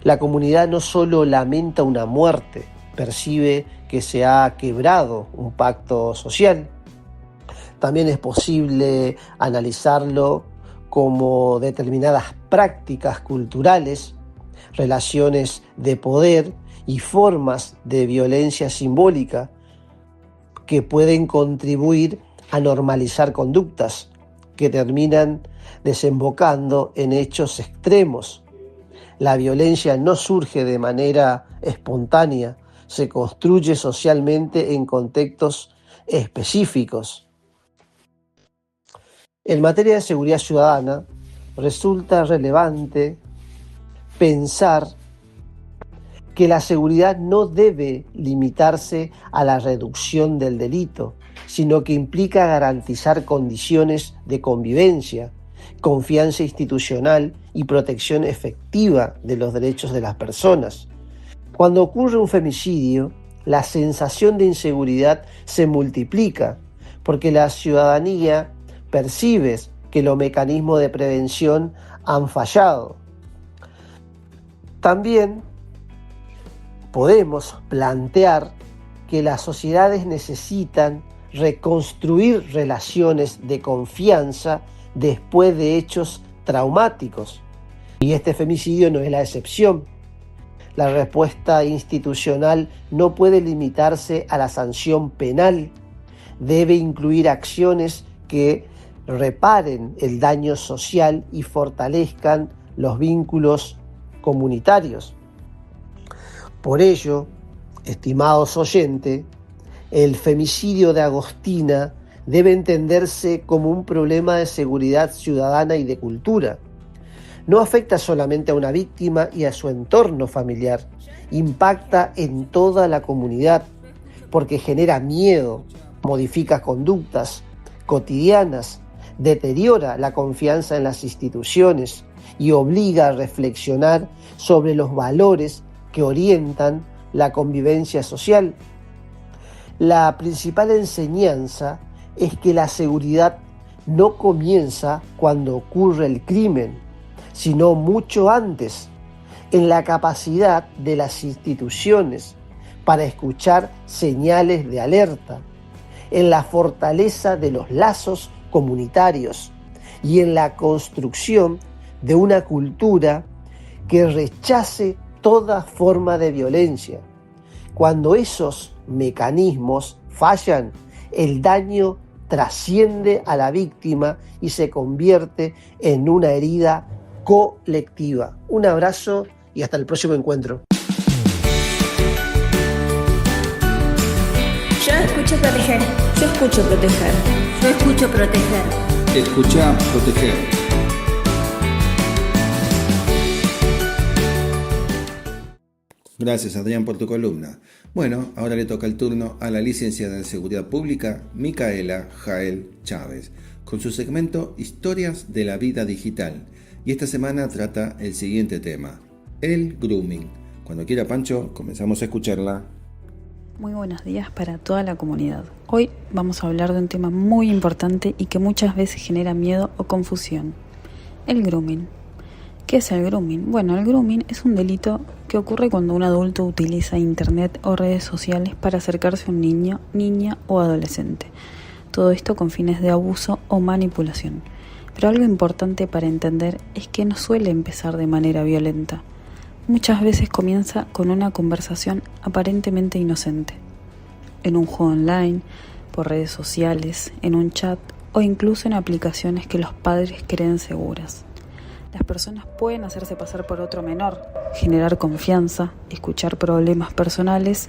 La comunidad no solo lamenta una muerte, percibe que se ha quebrado un pacto social. También es posible analizarlo como determinadas prácticas culturales, relaciones de poder y formas de violencia simbólica que pueden contribuir a normalizar conductas que terminan desembocando en hechos extremos. La violencia no surge de manera espontánea, se construye socialmente en contextos específicos. En materia de seguridad ciudadana, resulta relevante pensar que la seguridad no debe limitarse a la reducción del delito, sino que implica garantizar condiciones de convivencia, confianza institucional y protección efectiva de los derechos de las personas. Cuando ocurre un femicidio, la sensación de inseguridad se multiplica porque la ciudadanía percibe que los mecanismos de prevención han fallado. También podemos plantear que las sociedades necesitan reconstruir relaciones de confianza después de hechos traumáticos. Y este femicidio no es la excepción. La respuesta institucional no puede limitarse a la sanción penal. Debe incluir acciones que reparen el daño social y fortalezcan los vínculos comunitarios. Por ello, estimados oyentes, el femicidio de Agostina debe entenderse como un problema de seguridad ciudadana y de cultura. No afecta solamente a una víctima y a su entorno familiar, impacta en toda la comunidad porque genera miedo, modifica conductas cotidianas, deteriora la confianza en las instituciones y obliga a reflexionar sobre los valores que orientan la convivencia social. La principal enseñanza es que la seguridad no comienza cuando ocurre el crimen, sino mucho antes, en la capacidad de las instituciones para escuchar señales de alerta, en la fortaleza de los lazos comunitarios y en la construcción de una cultura que rechace toda forma de violencia. Cuando esos mecanismos fallan, el daño trasciende a la víctima y se convierte en una herida colectiva. Un abrazo y hasta el próximo encuentro. Yo escucho proteger. Yo escucho proteger. Yo escucho proteger. Escucha proteger. Gracias, Adrián, por tu columna. Bueno, ahora le toca el turno a la licenciada en Seguridad Pública, Micaela Jael Chávez, con su segmento Historias de la Vida Digital. Y esta semana trata el siguiente tema, el grooming. Cuando quiera, Pancho, comenzamos a escucharla. Muy buenos días para toda la comunidad. Hoy vamos a hablar de un tema muy importante y que muchas veces genera miedo o confusión. El grooming. ¿Qué es el grooming? Bueno, el grooming es un delito que ocurre cuando un adulto utiliza internet o redes sociales para acercarse a un niño, niña o adolescente. Todo esto con fines de abuso o manipulación. Pero algo importante para entender es que no suele empezar de manera violenta. Muchas veces comienza con una conversación aparentemente inocente. En un juego online, por redes sociales, en un chat o incluso en aplicaciones que los padres creen seguras. Las personas pueden hacerse pasar por otro menor, generar confianza, escuchar problemas personales,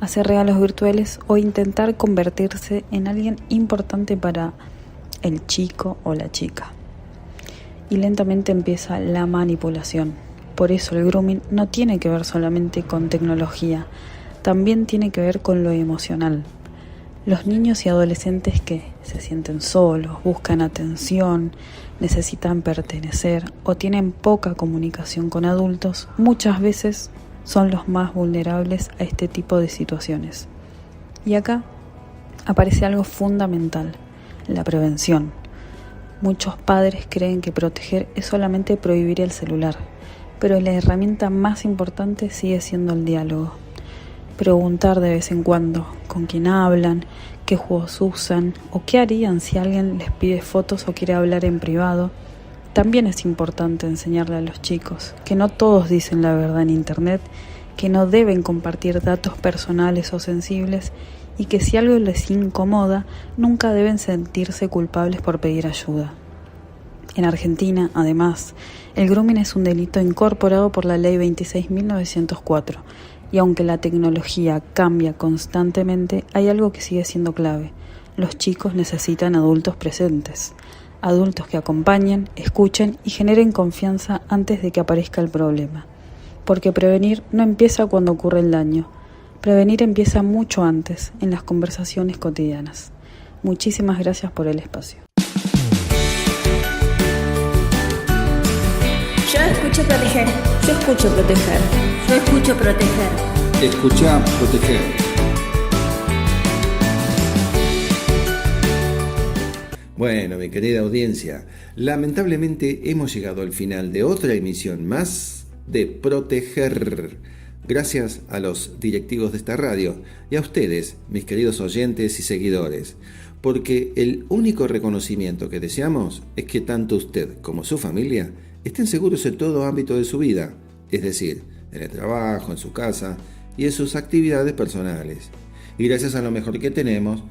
hacer regalos virtuales o intentar convertirse en alguien importante para el chico o la chica. Y lentamente empieza la manipulación. Por eso el grooming no tiene que ver solamente con tecnología, también tiene que ver con lo emocional. Los niños y adolescentes que se sienten solos, buscan atención, necesitan pertenecer o tienen poca comunicación con adultos, muchas veces son los más vulnerables a este tipo de situaciones. Y acá aparece algo fundamental, la prevención. Muchos padres creen que proteger es solamente prohibir el celular, pero la herramienta más importante sigue siendo el diálogo. Preguntar de vez en cuando con quién hablan, qué juegos usan o qué harían si alguien les pide fotos o quiere hablar en privado. También es importante enseñarle a los chicos que no todos dicen la verdad en internet, que no deben compartir datos personales o sensibles y que si algo les incomoda, nunca deben sentirse culpables por pedir ayuda. En Argentina, además, el grooming es un delito incorporado por la Ley 26.904 y aunque la tecnología cambia constantemente, hay algo que sigue siendo clave. Los chicos necesitan adultos presentes, adultos que acompañen, escuchen y generen confianza antes de que aparezca el problema. Porque prevenir no empieza cuando ocurre el daño. Prevenir empieza mucho antes, en las conversaciones cotidianas. Muchísimas gracias por el espacio. Yo escucho proteger. Yo escucho proteger. Yo escucho proteger. Escucha proteger. Bueno, mi querida audiencia, lamentablemente hemos llegado al final de otra emisión más de Proteger. Gracias a los directivos de esta radio y a ustedes, mis queridos oyentes y seguidores, porque el único reconocimiento que deseamos es que tanto usted como su familia estén seguros en todo ámbito de su vida, es decir, en el trabajo, en su casa y en sus actividades personales. Y gracias a lo mejor que tenemos,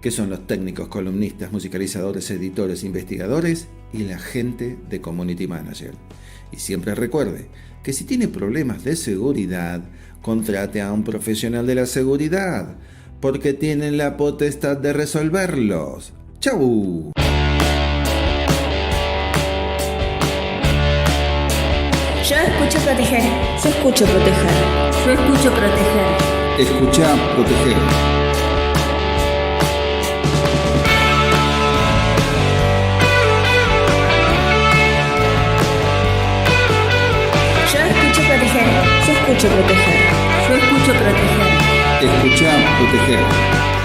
que son los técnicos, columnistas, musicalizadores, editores, investigadores y la gente de Community Manager. Y siempre recuerde que si tiene problemas de seguridad, contrate a un profesional de la seguridad, porque tienen la potestad de resolverlos. ¡Chau! Yo escucho proteger. Yo escucho proteger. Yo escucho proteger. Escucha proteger. Yo escucho proteger. Yo escucho proteger. Yo escucho proteger. Escucha proteger.